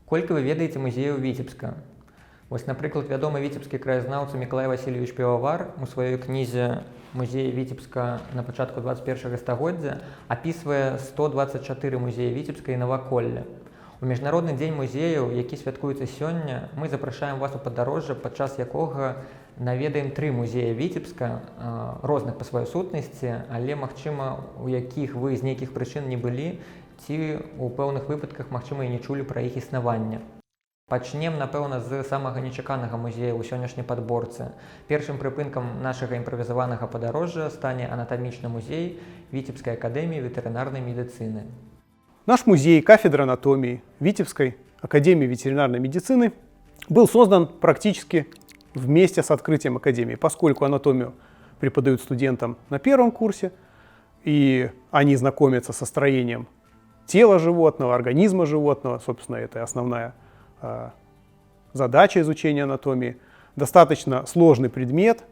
Колькі вы ведаеце музеяў Віцебска? Вось, напрыклад, вядомы віцебскі краязнаўца Мікалай Васильевич Півавар у сваёй кнізе «Музеі Віцебска на пачатку 21 стагоддзя» апісвае 124 музеі Віцебска і наваколля. У Міжнародны дзень музеяў, які святкуецца сёння, мы запрашаем вас у падарожжа, падчас якога наведаем 3 музея Віцебска, розных па сваёй сутнасці, але, магчыма, у якіх вы з нейкіх прычын не былі, ці у пэўных выпадках, магчыма, і не чулі пра іх існаванне. Пачнем, напэўна, з самага нечаканага музея ў сённяшняй падборцы. Першым прыпынкам нашага імправізаванага падарожжа стане анатамічны музей Віцебскай акадэміі ветэрынарнай медицины. Наш музей кафедры анатомии Витебской академии ветеринарной медицины был создан практически вместе с открытием академии, поскольку анатомию преподают студентам на первом курсе, и они знакомятся со строением тела животного, организма животного, собственно, это основная задача изучения анатомии. Достаточно сложный предмет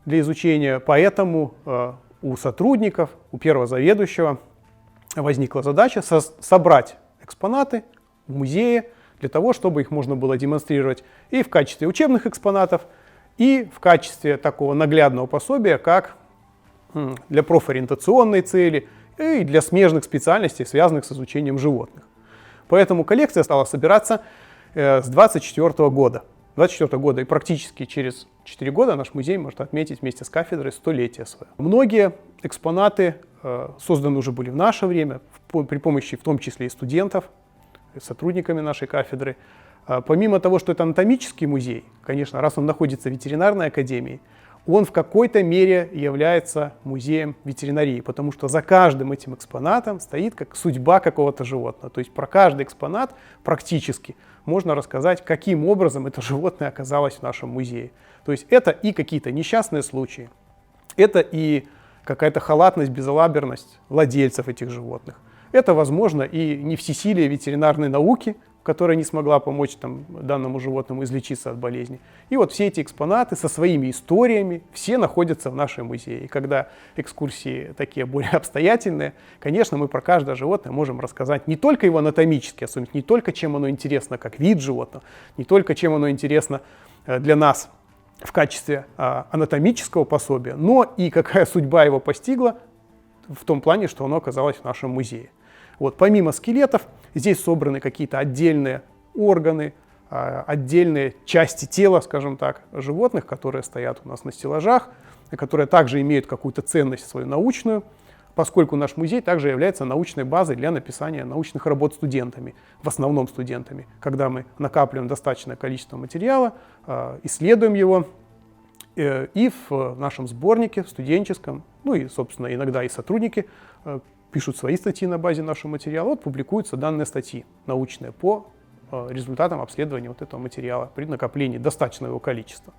для изучения, поэтому у сотрудников, у первого заведующего возникла задача собрать экспонаты в музее для того, чтобы их можно было демонстрировать и в качестве учебных экспонатов, и в качестве такого наглядного пособия, как для профориентационной цели и для смежных специальностей, связанных с изучением животных. Поэтому коллекция стала собираться с 24 года. 24 года, и практически через 4 года наш музей может отметить вместе с кафедрой 100-летие свое. Многие экспонаты созданы уже были в наше время, при помощи в том числе и студентов, и сотрудниками нашей кафедры. Помимо того, что это анатомический музей, конечно, раз он находится в ветеринарной академии, он в какой-то мере является музеем ветеринарии, потому что за каждым этим экспонатом стоит как судьба какого-то животного. То есть про каждый экспонат практически можно рассказать, каким образом это животное оказалось в нашем музее. То есть это и какие-то несчастные случаи, это и какая-то халатность, безалаберность владельцев этих животных. Это, возможно, и не всесилие ветеринарной науки, которая не смогла помочь данному животному излечиться от болезни. И вот все эти экспонаты со своими историями, все находятся в нашем музее. И когда экскурсии такие более обстоятельные, конечно, мы про каждое животное можем рассказать не только его анатомически, особенно не только чем оно интересно как вид животного, не только чем оно интересно для нас в качестве анатомического пособия, но и какая судьба его постигла в том плане, что оно оказалось в нашем музее. Вот, помимо скелетов, здесь собраны какие-то отдельные органы, отдельные части тела, скажем так, животных, которые стоят у нас на стеллажах, которые также имеют какую-то ценность свою научную, поскольку наш музей также является научной базой для написания научных работ студентами, в основном студентами. Когда мы накапливаем достаточное количество материала, исследуем его, и в нашем сборнике студенческом, ну и, собственно, иногда и сотрудники пишут свои статьи на базе нашего материала, вот публикуются данные статьи научные по результатам обследования вот этого материала при накоплении достаточного его количества.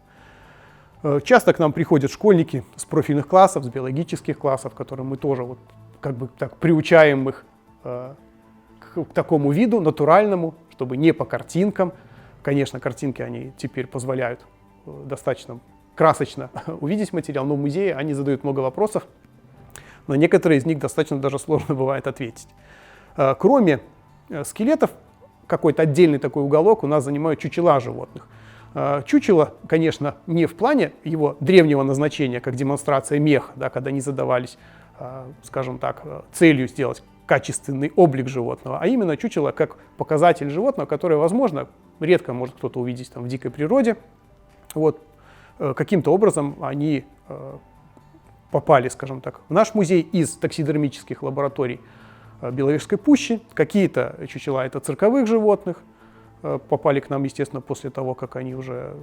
Часто к нам приходят школьники с профильных классов, с биологических классов, которым мы тоже вот как бы так приучаем их к такому виду натуральному, чтобы не по картинкам. Конечно, картинки они теперь позволяют достаточно красочно увидеть материал, но в музее они задают много вопросов, на некоторые из них достаточно даже сложно бывает ответить. Кроме скелетов, какой-то отдельный такой уголок у нас занимают чучела животных. Чучело, конечно, не в плане его древнего назначения, как демонстрация меха, да, когда они задавались, скажем так, целью сделать качественный облик животного, а именно чучело как показатель животного, которое, возможно, редко может кто-то увидеть в дикой природе. Вот, каким-то образом они попали, скажем так, в наш музей из таксидермических лабораторий Беловежской пущи. Какие-то чучела это цирковых животных, попали к нам, естественно, после того, как они уже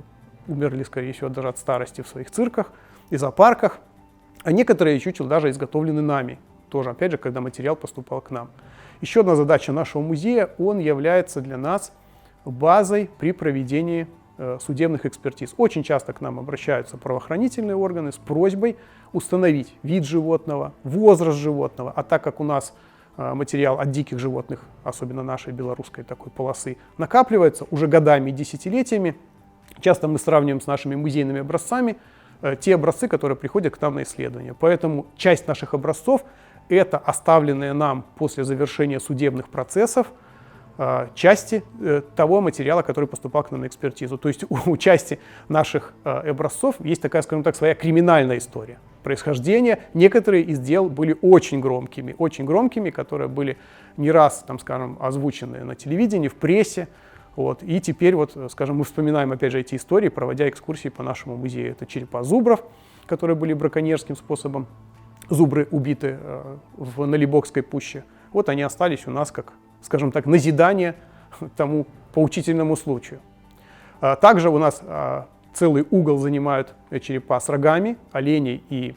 умерли, скорее всего, даже от старости в своих цирках и зоопарках. А некоторые чучела даже изготовлены нами, тоже, опять же, когда материал поступал к нам. Еще одна задача нашего музея, он является для нас базой при проведении судебных экспертиз. Очень часто к нам обращаются правоохранительные органы с просьбой установить вид животного, возраст животного, а так как у нас материал от диких животных, особенно нашей белорусской такой полосы, накапливается уже годами и десятилетиями, часто мы сравниваем с нашими музейными образцами те образцы, которые приходят к нам на исследование. Поэтому часть наших образцов — это оставленные нам после завершения судебных процессов части того материала, который поступал к нам на экспертизу. То есть у части наших образцов есть такая, скажем так, своя криминальная история происхождения. Некоторые из дел были очень громкими, которые были не раз, там, скажем, озвучены на телевидении, в прессе. Вот. И теперь, вот, скажем, мы вспоминаем опять же эти истории, проводя экскурсии по нашему музею. Это черепа зубров, которые были браконьерским способом. Зубры убиты в Налибокской пуще. Вот они остались у нас как, скажем так, назидание тому поучительному случаю. Также у нас целый угол занимают черепа с рогами, оленей и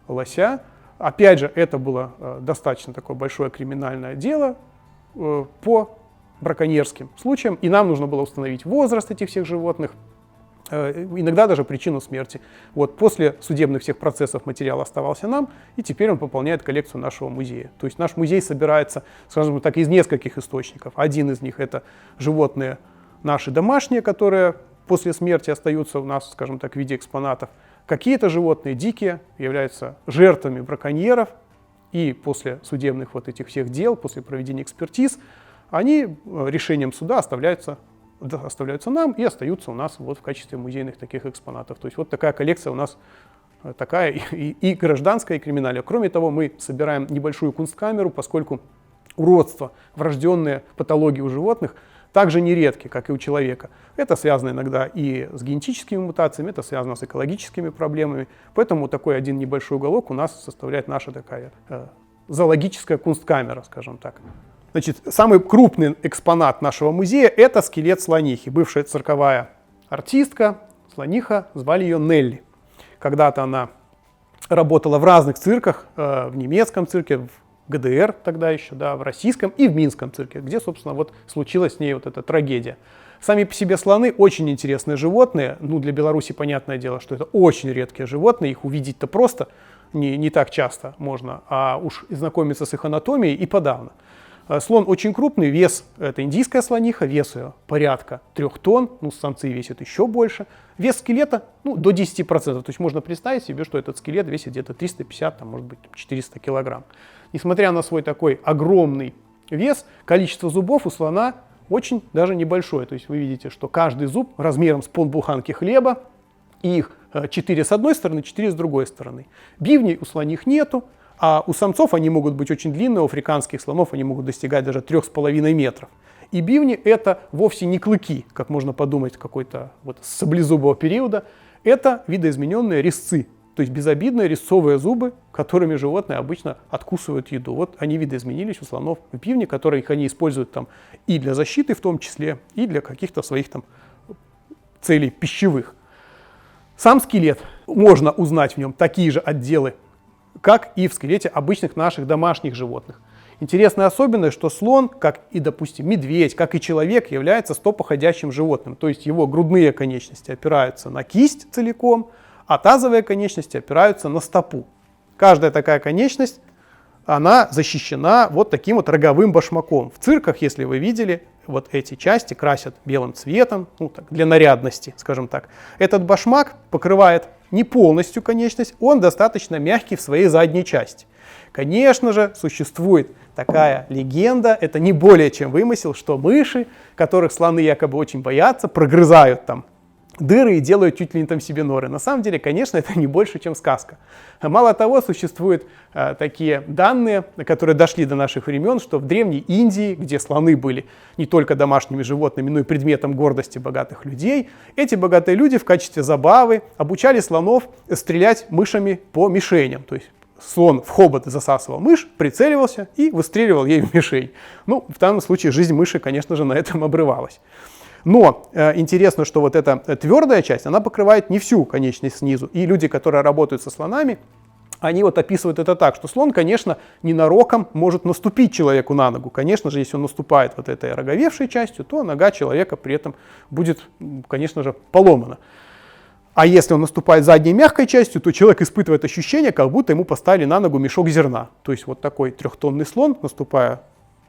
лося. Опять же, это было достаточно такое большое криминальное дело по браконьерским случаям, и нам нужно было установить возраст этих всех животных, иногда даже причину смерти. Вот после судебных всех процессов материал оставался нам, и теперь он пополняет коллекцию нашего музея. То есть наш музей собирается, скажем так, из нескольких источников. Один из них — это животные наши домашние, которые после смерти остаются у нас, скажем так, в виде экспонатов. Какие-то животные дикие являются жертвами браконьеров, и после судебных вот этих всех дел, после проведения экспертиз, они решением суда оставляются нам и остаются у нас вот в качестве музейных таких экспонатов. То есть вот такая коллекция у нас такая и гражданская, и криминальная. Кроме того, мы собираем небольшую кунсткамеру, поскольку уродство, врожденные патологии у животных также нередки, как и у человека. Это связано иногда и с генетическими мутациями, это связано с экологическими проблемами. Поэтому такой один небольшой уголок у нас составляет наша такая зоологическая кунсткамера, скажем так. Значит, самый крупный экспонат нашего музея — это скелет слонихи. Бывшая цирковая артистка, слониха, звали ее Нелли. Когда-то она работала в разных цирках, в немецком цирке, в ГДР тогда еще, да, в российском и в минском цирке, где, собственно, вот случилась с ней вот эта трагедия. Сами по себе слоны очень интересные животные. Ну, для Беларуси понятное дело, что это очень редкие животные, их увидеть-то просто не так часто можно, а уж и знакомиться с их анатомией и подавно. Слон очень крупный, вес, это индийская слониха, вес ее порядка 3 тонн, ну, самцы весят еще больше. Вес скелета, ну, до 10%, то есть можно представить себе, что этот скелет весит где-то 350, там, может быть, 400 килограмм. Несмотря на свой такой огромный вес, количество зубов у слона очень даже небольшое. То есть вы видите, что каждый зуб размером с полбуханки хлеба, и их 4 с одной стороны, 4 с другой стороны. Бивней у слоних нету. А у самцов они могут быть очень длинные, у африканских слонов они могут достигать даже 3,5 метров. И бивни — это вовсе не клыки, как можно подумать, какой-то вот саблезубого периода. Это видоизмененные резцы, то есть безобидные резцовые зубы, которыми животные обычно откусывают еду. Вот они видоизменились у слонов в бивне, которые они используют там и для защиты в том числе, и для каких-то своих там целей пищевых. Сам скелет, можно узнать в нем такие же отделы, как и в скелете обычных наших домашних животных. Интересная особенность, что слон, как и, допустим, медведь, как и человек, является стопоходящим животным. То есть его грудные конечности опираются на кисть целиком, а тазовые конечности опираются на стопу. Каждая такая конечность, она защищена вот таким вот роговым башмаком. В цирках, если вы видели, вот эти части красят белым цветом, ну, так, для нарядности, скажем так. Этот башмак покрывает не полностью конечность, он достаточно мягкий в своей задней части. Конечно же, существует такая легенда, это не более чем вымысел, что мыши, которых слоны якобы очень боятся, прогрызают там дыры и делают чуть ли не там себе норы. На самом деле, конечно, это не больше, чем сказка. Мало того, существуют такие данные, которые дошли до наших времен, что в Древней Индии, где слоны были не только домашними животными, но и предметом гордости богатых людей, эти богатые люди в качестве забавы обучали слонов стрелять мышами по мишеням. То есть слон в хобот засасывал мышь, прицеливался и выстреливал ею в мишень. Ну, в данном случае жизнь мыши, конечно же, на этом обрывалась. Но интересно, что вот эта твердая часть, она покрывает не всю конечность снизу. И люди, которые работают со слонами, они вот описывают это так, что слон, конечно, ненароком может наступить человеку на ногу. Конечно же, если он наступает вот этой ороговевшей частью, то нога человека при этом будет, конечно же, поломана. А если он наступает задней мягкой частью, то человек испытывает ощущение, как будто ему поставили на ногу мешок зерна. То есть вот такой 3-тонный слон, наступая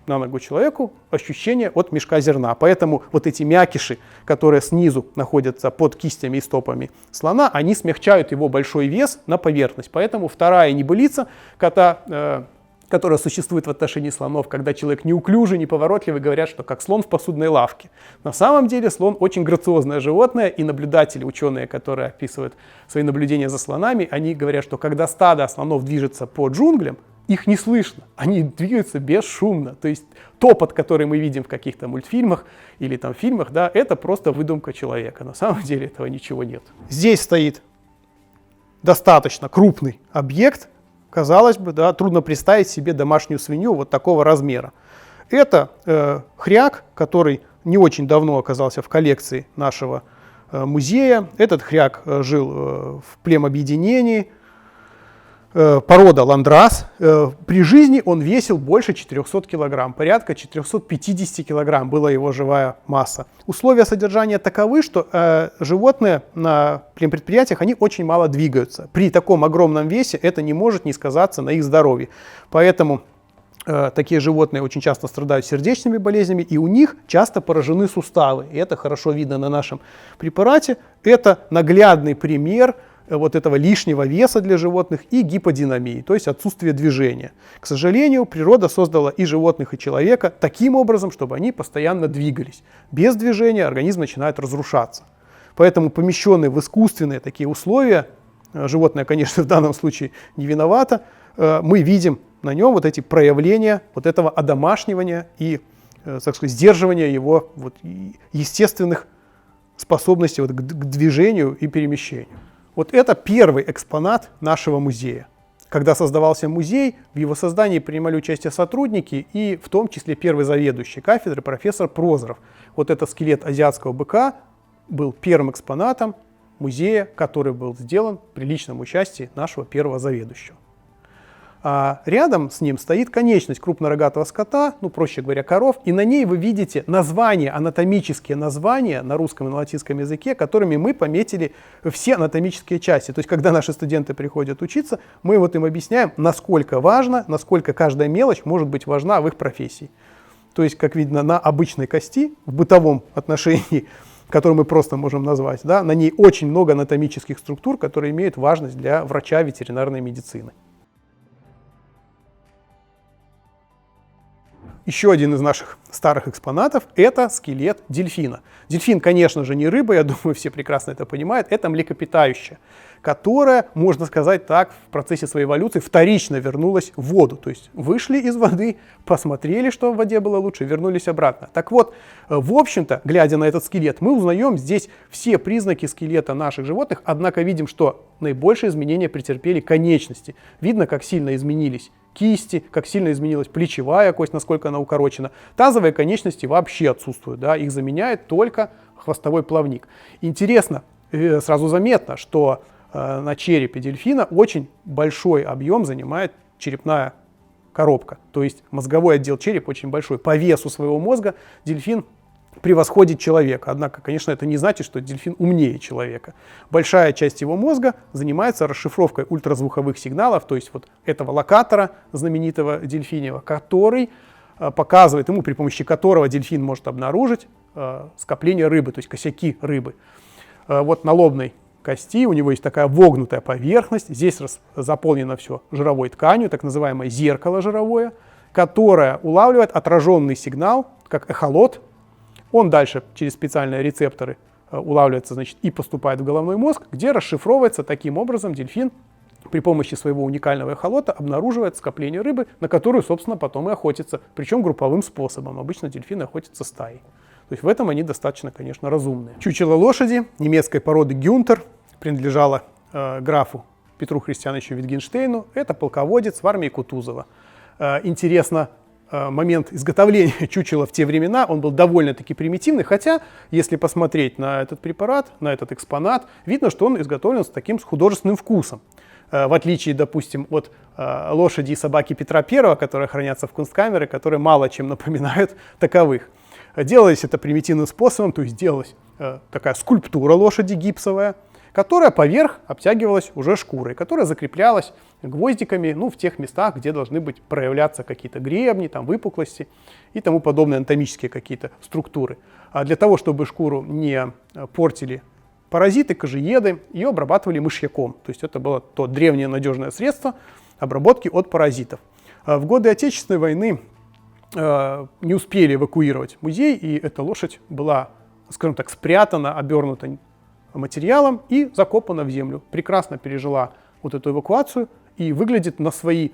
на ногу человеку, ощущение от мешка зерна. Поэтому вот эти мякиши, которые снизу находятся под кистями и стопами слона, они смягчают его большой вес на поверхность. Поэтому вторая небылица, когда которая существует в отношении слонов, когда человек неуклюжий, неповоротливый, говорят, что как слон в посудной лавке. На самом деле слон очень грациозное животное, и наблюдатели, ученые, которые описывают свои наблюдения за слонами, они говорят, что когда стадо слонов движется по джунглям, их не слышно, они двигаются бесшумно. То есть топот, который мы видим в каких-то мультфильмах или там фильмах, да, это просто выдумка человека. На самом деле этого ничего нет. Здесь стоит достаточно крупный объект. Казалось бы, да, трудно представить себе домашнюю свинью вот такого размера. Это хряк, который не очень давно оказался в коллекции нашего музея. Этот хряк жил в племобъединении, порода ландрас. При жизни он весил больше 400 килограмм, порядка 450 килограмм была его живая масса. Условия содержания таковы, что животные на племпредприятиях, они очень мало двигаются. При таком огромном весе это не может не сказаться на их здоровье. Поэтому такие животные очень часто страдают сердечными болезнями, и у них часто поражены суставы. И это хорошо видно на нашем препарате. Это наглядный пример вот этого лишнего веса для животных и гиподинамии, то есть отсутствие движения. К сожалению, природа создала и животных, и человека таким образом, чтобы они постоянно двигались. Без движения организм начинает разрушаться. Поэтому помещенные в искусственные такие условия, животное, конечно, в данном случае не виновато, мы видим на нем вот эти проявления вот этого одомашнивания и, так сказать, сдерживания его вот естественных способностей вот к движению и перемещению. Вот это первый экспонат нашего музея. Когда создавался музей, в его создании принимали участие сотрудники и в том числе первый заведующий кафедры профессор Прозоров. Вот этот скелет азиатского быка был первым экспонатом музея, который был сделан при личном участии нашего первого заведующего. А рядом с ним стоит конечность крупнорогатого скота, ну, проще говоря, коров, и на ней вы видите названия, анатомические названия на русском и на латинском языке, которыми мы пометили все анатомические части. То есть, когда наши студенты приходят учиться, мы вот им объясняем, насколько важно, насколько каждая мелочь может быть важна в их профессии. То есть, как видно, на обычной кости, в бытовом отношении, которую мы просто можем назвать, да, на ней очень много анатомических структур, которые имеют важность для врача ветеринарной медицины. Еще один из наших старых экспонатов – это скелет дельфина. Дельфин, конечно же, не рыба, я думаю, все прекрасно это понимают, это млекопитающее, которое, можно сказать так, в процессе своей эволюции вторично вернулось в воду. То есть вышли из воды, посмотрели, что в воде было лучше, вернулись обратно. Так вот, в общем-то, глядя на этот скелет, мы узнаем здесь все признаки скелета наших животных, однако видим, что наибольшие изменения претерпели конечности. Видно, как сильно изменились кисти, как сильно изменилась плечевая кость, насколько она укорочена. Тазовые конечности вообще отсутствуют, да, их заменяет только хвостовой плавник. Интересно, сразу заметно, что на черепе дельфина очень большой объем занимает черепная коробка, то есть мозговой отдел черепа очень большой. По весу своего мозга дельфин превосходит человека. Однако, конечно, это не значит, что дельфин умнее человека. Большая часть его мозга занимается расшифровкой ультразвуковых сигналов, то есть вот этого локатора знаменитого дельфиньего, который показывает ему, при помощи которого дельфин может обнаружить скопление рыбы, то есть косяки рыбы. Вот на лобной кости у него есть такая вогнутая поверхность, здесь заполнено все жировой тканью, так называемое зеркало жировое, которое улавливает отраженный сигнал, как эхолот. Он дальше через специальные рецепторы улавливается, значит, и поступает в головной мозг, где расшифровывается таким образом дельфин при помощи своего уникального эхолота обнаруживает скопление рыбы, на которую, собственно, потом и охотится, причем групповым способом. Обычно дельфины охотятся стаей. То есть в этом они достаточно, конечно, разумные. Чучело лошади немецкой породы Гюнтер принадлежало графу Петру Христиановичу Витгенштейну. Это полководец в армии Кутузова. Интересно, момент изготовления чучела в те времена, он был довольно-таки примитивный, хотя, если посмотреть на этот препарат, на этот экспонат, видно, что он изготовлен с таким художественным вкусом. В отличие, допустим, от лошади и собаки Петра I, которые хранятся в кунсткамере, которые мало чем напоминают таковых. Делалось это примитивным способом, то есть делалась такая скульптура лошади гипсовая, которая поверх обтягивалась уже шкурой, которая закреплялась гвоздиками, ну, в тех местах, где должны быть проявляться какие-то гребни, там, выпуклости и тому подобные анатомические какие-то структуры. А для того, чтобы шкуру не портили паразиты, кожееды, ее обрабатывали мышьяком. То есть это было то древнее надежное средство обработки от паразитов. В годы Отечественной войны не успели эвакуировать музей, и эта лошадь была, скажем так, спрятана, обернута материалом и закопана в землю. Прекрасно пережила вот эту эвакуацию и выглядит на свои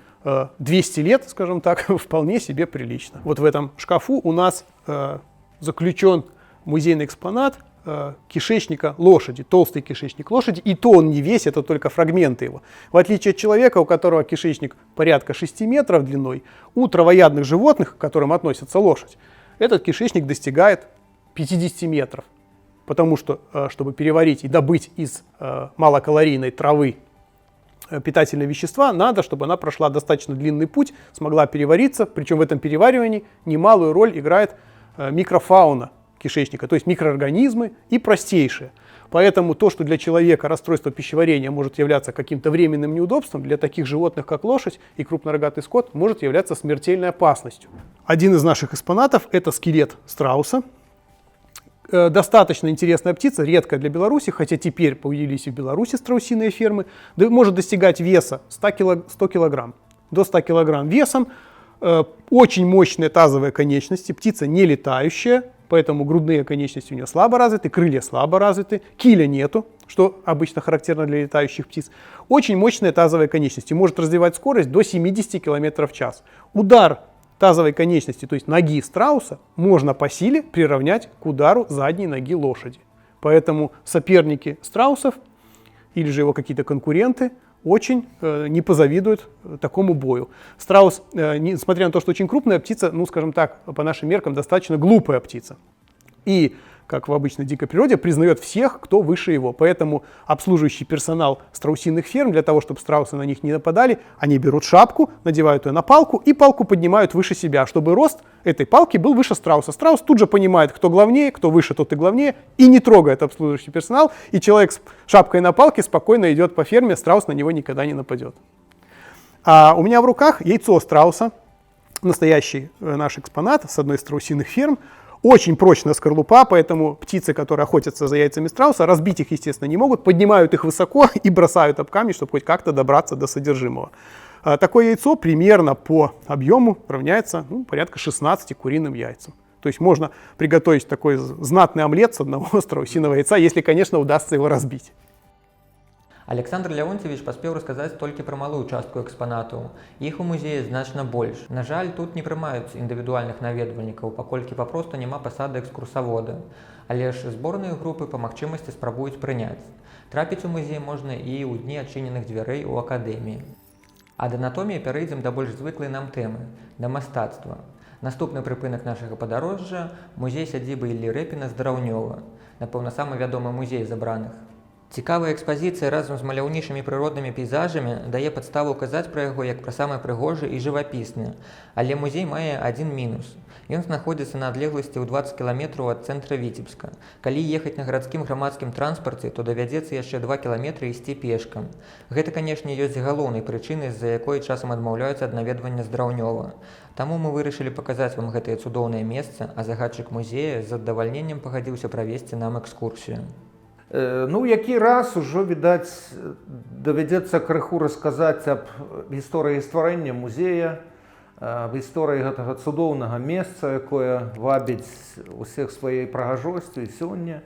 200 лет, скажем так, вполне себе прилично. Вот в этом шкафу у нас заключен музейный экспонат кишечника лошади, толстый кишечник лошади, и то он не весь, это только фрагменты его. В отличие от человека, у которого кишечник порядка 6 метров длиной, у травоядных животных, к которым относится лошадь, этот кишечник достигает 50 метров. Потому что, чтобы переварить и добыть из малокалорийной травы питательные вещества, надо, чтобы она прошла достаточно длинный путь, смогла перевариться, причем в этом переваривании немалую роль играет микрофауна кишечника, то есть микроорганизмы и простейшие. Поэтому то, что для человека расстройство пищеварения может являться каким-то временным неудобством, для таких животных, как лошадь и крупнорогатый скот, может являться смертельной опасностью. Один из наших экспонатов – это скелет страуса. Достаточно интересная птица, редкая для Беларуси, хотя теперь появились и в Беларуси страусиные фермы, может достигать веса 100 килограмм, до 100 килограмм весом. Очень мощные тазовые конечности, птица не летающая, поэтому грудные конечности у нее слабо развиты, крылья слабо развиты, киля нету, что обычно характерно для летающих птиц. Очень мощные тазовые конечности, может развивать скорость до 70 км в час. Удар тазовой конечности, то есть ноги страуса, можно по силе приравнять к удару задней ноги лошади. Поэтому соперники страусов или же его какие-то конкуренты очень не позавидуют такому бою. Страус, несмотря на то, что очень крупная птица, ну, скажем так, по нашим меркам, достаточно глупая птица. И, как в обычной дикой природе, признает всех, кто выше его. Поэтому обслуживающий персонал страусиных ферм, для того, чтобы страусы на них не нападали, они берут шапку, надевают ее на палку и палку поднимают выше себя, чтобы рост этой палки был выше страуса. Страус тут же понимает, кто главнее, кто выше, тот и главнее, и не трогает обслуживающий персонал, и человек с шапкой на палке спокойно идет по ферме, страус на него никогда не нападет. А у меня в руках яйцо страуса, настоящий наш экспонат с одной из страусиных ферм. Очень прочная скорлупа, поэтому птицы, которые охотятся за яйцами страуса, разбить их, естественно, не могут, поднимают их высоко и бросают об камень, чтобы хоть как-то добраться до содержимого. Такое яйцо примерно по объему равняется порядка 16 куриным яйцам. То есть можно приготовить такой знатный омлет с одного страусиного яйца, если, конечно, удастся его разбить. Александр Леонтьевич паспеў расказаць толькі пра малую частку экспанатаў. Іх у музеі значна больш. На жаль, тут не прымаюць індывідуальных наведвальнікаў, паколькі папросту няма пасады экскурсавода. Але ж зборныя групы па магчымасці спрабуюць прыняць. Трапіць у музей можна і ў дні адчыненых дзвярэй у акадэміі. Ад анатоміі пярэйдзем да больш звыклай нам тэмы – да мастацтва. Наступны прыпынак нашага падарожжа – музей сядзібы Іллі Рэпіна з Драўнёва. Напэўна, самы вядомы музей забраных. Цікавая экспазіцыя разам з маляўнічымі прыроднымі пейзажамі дае падставу казаць пра яго як пра самы прыгожы і жывапісны. Але музей мае адзін мінус. Ён знаходзіцца на адлегласці ў 20 кіламетраў ад цэнтра Віцебска. Калі ехаць на гарадскім грамадскім транспарце, то давядзецца яшчэ 2 кіламетры ісці пешкам. Гэта, канешне, ёсць галоўнай прычынай, з-за якой часам адмаўляюцца ад наведвання з Драўнёва. Таму мы вырашылі паказаць вам гэтае цудоўнае месца, а загадчык музея з задавальненнем пагадзіўся правесці нам экскурсію. Ну, які раз ужо, відаць, давядзецца крыху расказаць аб гісторыі стварэння музея, аб гісторыі гэтага цудоўнага месца, якое вабіць усіх сваёй прыгажосцю і сёння.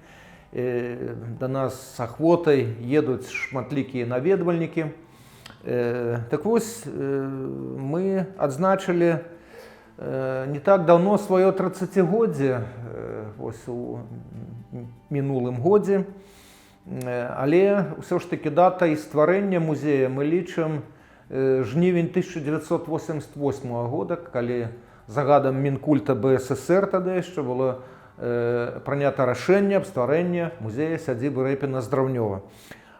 Да нас з ахвотай едуць шматлікія наведвальнікі. Так вось, мы адзначылі не так даўно сваё 30-годдзе, вось у мінулым годзе. Але ўсё ж такі дата і стварэння музея мы лічым жнівень 1988 года, калі загадам Мінкульта БССР тады яшчэ было прынята рашэнне аб стварэнні музея сядзібы Рэпіна з Драўнёва.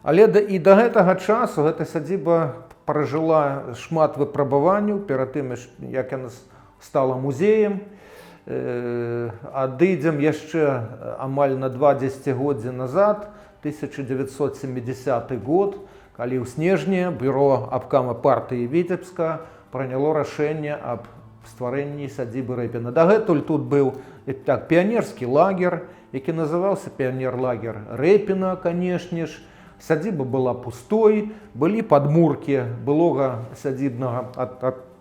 Але і да гэтага часу гэта сядзіба перажыла шмат выпрабаванняў перад тым, як яна стала музеем. Адыдзем яшчэ амаль на 2 дзесяцігоддзі назад, 1970 год, калі ў снежні бюро абкама партыі Віцебска прыняло рашэнне аб стварэнні сядзібы Рэпіна. Дагэтуль тут быў піянерскі лагер, які называўся піянер-лагер Рэпіна, канешне ж. Сядзіба была пустой, былі падмуркі былога сядзібнага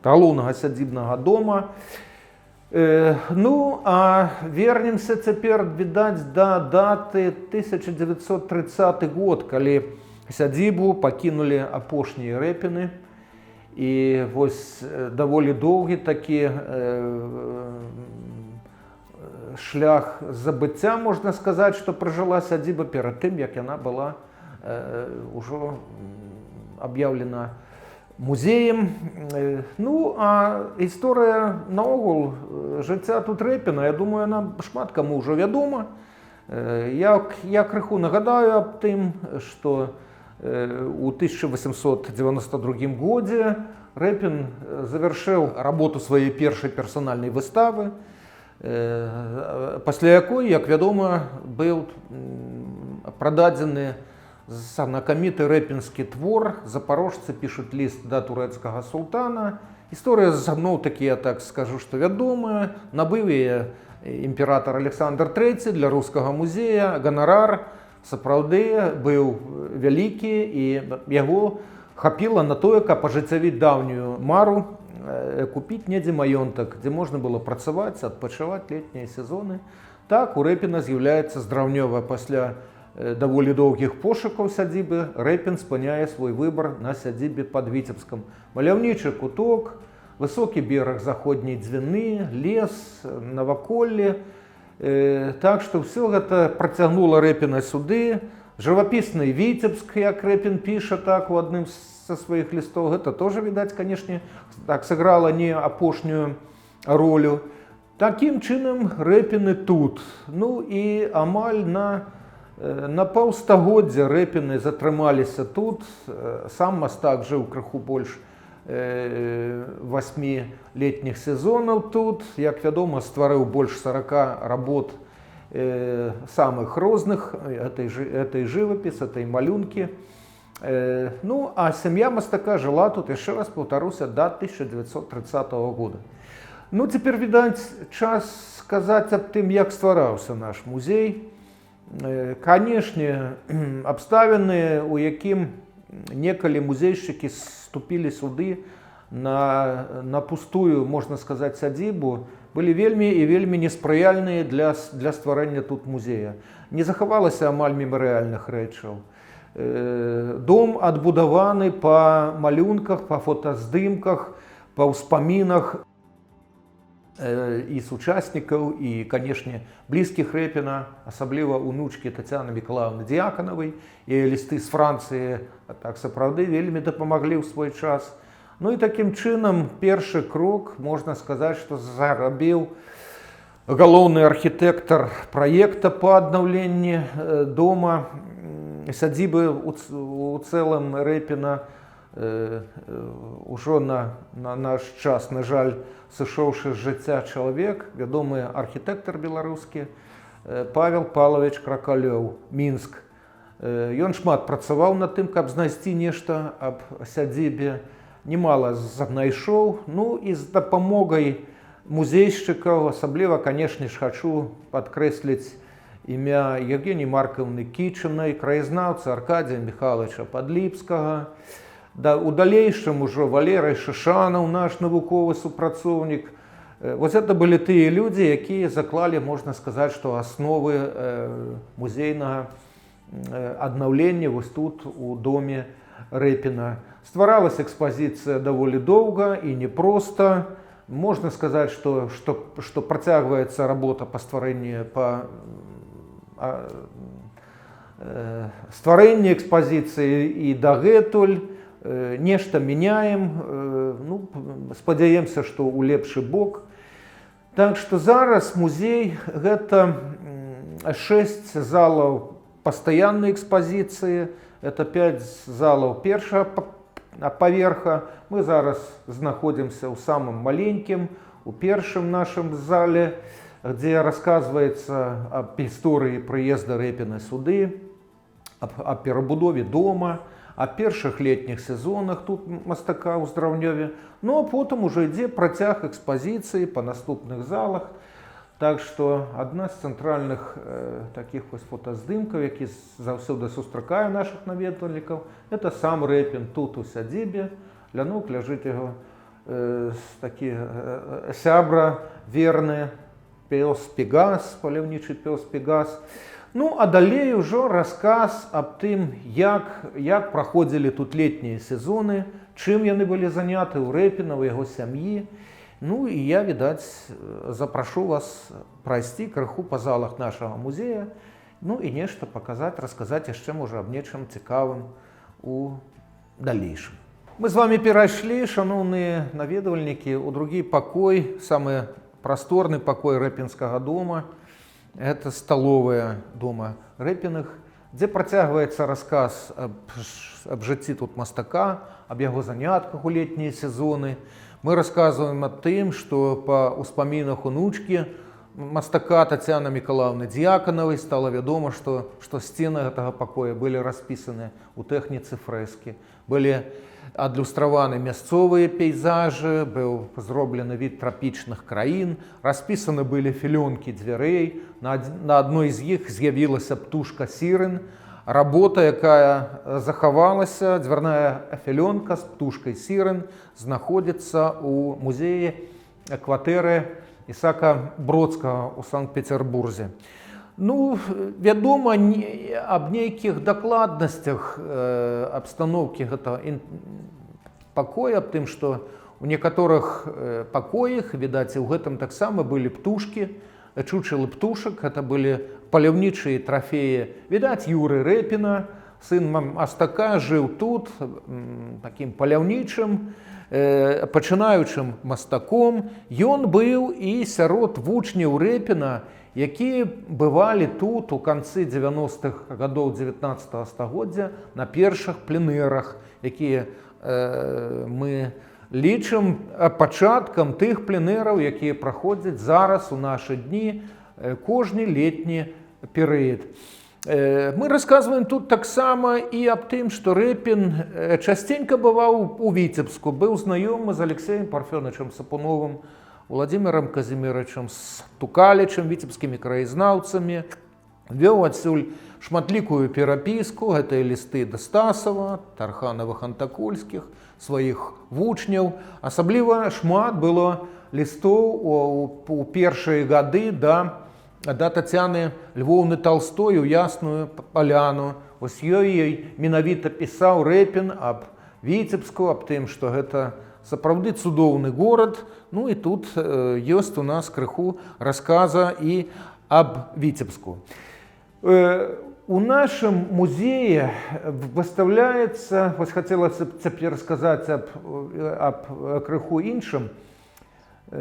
галоўнага сядзібнага дома. Ну, а вернемся цяпер, відаць, да даты 1930 год, калі сядзібу пакінулі апошнія рэпіны. І вось даволі доўгі такі шлях забыцця, можна сказаць, што пражыла сядзіба перад тым, як яна была ўжо аб'яўлена музеем. Ну, а гісторыя наогул жыцця тут Рэпіна, я думаю, нам шмат каму ўжо вядома. Я крыху нагадаю аб тым, што у 1892 годзе Рэпін завяршыў работу сваёй першай персанальнай выставы, пасля якой, як вядома, быў прададзены знакаміты рэпінскі твор «Запорожцы пішуць ліст да турэцкага султана». Гісторыя зноў-такі, я так скажу, што вядомая. Набыў яе імператар Александр III для рускага музея. Ганарар сапраўды быў вялікі, і яго хапіла на тое, каб ажыццявіць даўнюю мару, купіць недзе маёнтак, дзе можна было працаваць, адпачываць летнія сезоны. Так, у Рэпіна з'яўляецца здраўнёвая пасля даволі доўгіх пошукаў сядзібы, Рэпін спыняе свой выбар на сядзібе пад Віцебскам. Маляўнічы куток, высокі бераг заходняй Дзвіны, лес, наваколле. Так што ўсё гэта працягнула Рэпіна сюды. Жывапісны Віцебск, як Рэпін піша так у адным са сваіх лістоў, гэта тоже, відаць, канешне, так сыграла не апошнюю ролю. Такім чынам Рэпіны тут. Ну і амаль на паўстагоддзя Рэпіны затрымаліся тут. Сам мастак жыў крыху больш 8 летніх сезонаў тут. Як вядома, стварыў больш 40 работ самых розных, этой жывапіс, этой малюнкі. Ну, а сям'я мастака жыла тут, яшчэ раз паўтаруся, да 1930 года. Ну, цяпер, відаць, час сказаць аб тым, як ствараўся наш музей. Канешне, абставіны, у якім некалі музейшчыкі ступілі сюды на пустую, можна сказаць, сядзібу, былі вельмі і вельмі неспрыяльныя для стварэння тут музея. Не захавалася амаль мемарыяльных рэчаў. Дом адбудаваны па малюнках, па фотаздымках, па ўспамінах і сучаснікаў, і, канешне, блізкіх Рэпіна, асабліва унучкі Тацяны Мікалаіўны Дыяканавай. Яе лісты з Францыі так сапраўды вельмі дапамаглі ў свой час. Ну і такім чынам першы крок, можна сказаць, што зарабіў галоўны архітэктар праекта па аднаўленні дома, сядзібы у цэлым Рэпіна. Ужо на наш час, на жаль, сышоўшы з жыцця чалавек, вядомы архітэктар беларускі Павел Павлович Кракалёў, Мінск. Ён шмат працаваў над тым, каб знайсці нешта аб сядзібе, немало знайшоў. Ну і з дапамогай музейшчыкаў, асабліва, канешне ж, хачу падкрэсліць імя Евгеніі Маркаўны Кічынай, краязнаўца Аркадзія Михайловича Падліпскага. У далейшым ужо Валерый Шышанаў, наш навуковы супрацоўнік. Вось гэта былі тыя людзі, якія заклалі, можна сказаць, што асновы музейнага аднаўлення вось тут, у доме Рэпіна. Стваралася экспазіцыя даволі доўга і непроста. Можна сказаць, што працягваецца работа па стварэнні экспазіцыі і дагэтуль. Нешта мяняем, ну, спадзяемся, што ў лепшы бок. Так што зараз музей гэта 6 залаў пастаяннай экспазіцыі, это 5 залаў першага паверха. Мы зараз знаходзімся ў самым маленькім, у першым нашым зале, дзе расказваецца аб гісторыі прыезда Рэпіна сюды, аб перабудове дома, о першых летніх сезонах тут мастака ў Здраўнёве. Ну а потым ужо ідзе працяг экспазіцыі па наступных залах. Так што адна з цэнтральных такіх вось фотаздымкаў, які заўсёды сустракае нашых наведвальнікаў, это сам Рэпін тут у сядзібе. Лянук ляжыць яго такі сябра верны пёс Пегас, паляўнічы пёс Пегас. Ну, а далей ужо расказ аб тым, як праходзілі тут летнія сезоны, чым яны былі заняты ў Рэпіна, у яго сям'і. Ну, і я, відаць, запрашу вас прайсці крыху па залах нашага музея, ну, і нешта паказаць, расказаць яшчэ, можа, аб нечым цікавым у далейшым. Мы з вами перайшлі, шаноўныя наведвальнікі, у другі пакой, самы прасторны пакой рэпінскага дома. Это сталовая дома Рэпіных, дзе працягваецца расказ аб жыцці тут мастака, аб яго занятках у летнія сезоны. Мы расказваем аб тым, што па ўспамінах унучкі мастака Тацяны Мікалаіўны Д'яканавай стала вядома, што сцены гэтага пакоя былі распісаны ў тэхніцы фрэскі, былі адлюстраваны мясцовыя пейзажы, быў зроблены від трапічных краін, распісаны былі філёнкі дзвярэй, на адной з іх з'явілася птушка сірын. Работа, якая захавалася, дзвярная філёнка з птушкай сірын, знаходзіцца ў музеі кватэры Ісака Бродскага ў Санкт-Петербурзе. Ну, вядома, аб нейкіх дакладнасцях абстаноўкі гэтага пакоя, аб тым, што у некаторых пакоях, відаць, і ў гэтым таксама былі птушкі, чучелы птушак, гэта былі паляўнічыя трафеі. Відаць, Юры Рэпіна, сын мастака, жыў тут, такім паляўнічым, пачынаючым мастаком. Ён быў і сярод вучняў Рэпіна, якія бывалі тут у канцы 90-х гадоў 19 стагоддзя на першых пленэрах, якія мы лічым пачаткам тых пленэраў, якія праходзяць зараз у нашы дні кожны летні перыяд. Мы расказваем тут таксама і аб тым, што Рэпін частенька бываў у Віцебску, быў знаёмы з Алексеем Парфёнычем Сапуновым, Владимиром Казіміровичем Тукалічем, віцебскімі краязнаўцамі, вёў адсюль шматлікую перапіску, гэта і лісты да Стасава, Тарханавых, Антакольскіх, сваіх вучняў. Асабліва шмат было лістоў у першыя гады да Тацяны Львоўны Талстой у Ясную Паляну. Ось ёй менавіта пісаў Рэпін аб Віцебску, аб тым, што гэта сапраўды цудоўны горад. Ну і тут ёсць у нас крыху расказа і аб Віцебску. У нашым музеі выстаўляецца, вось хацелася цяпер сказаць аб крыху іншым,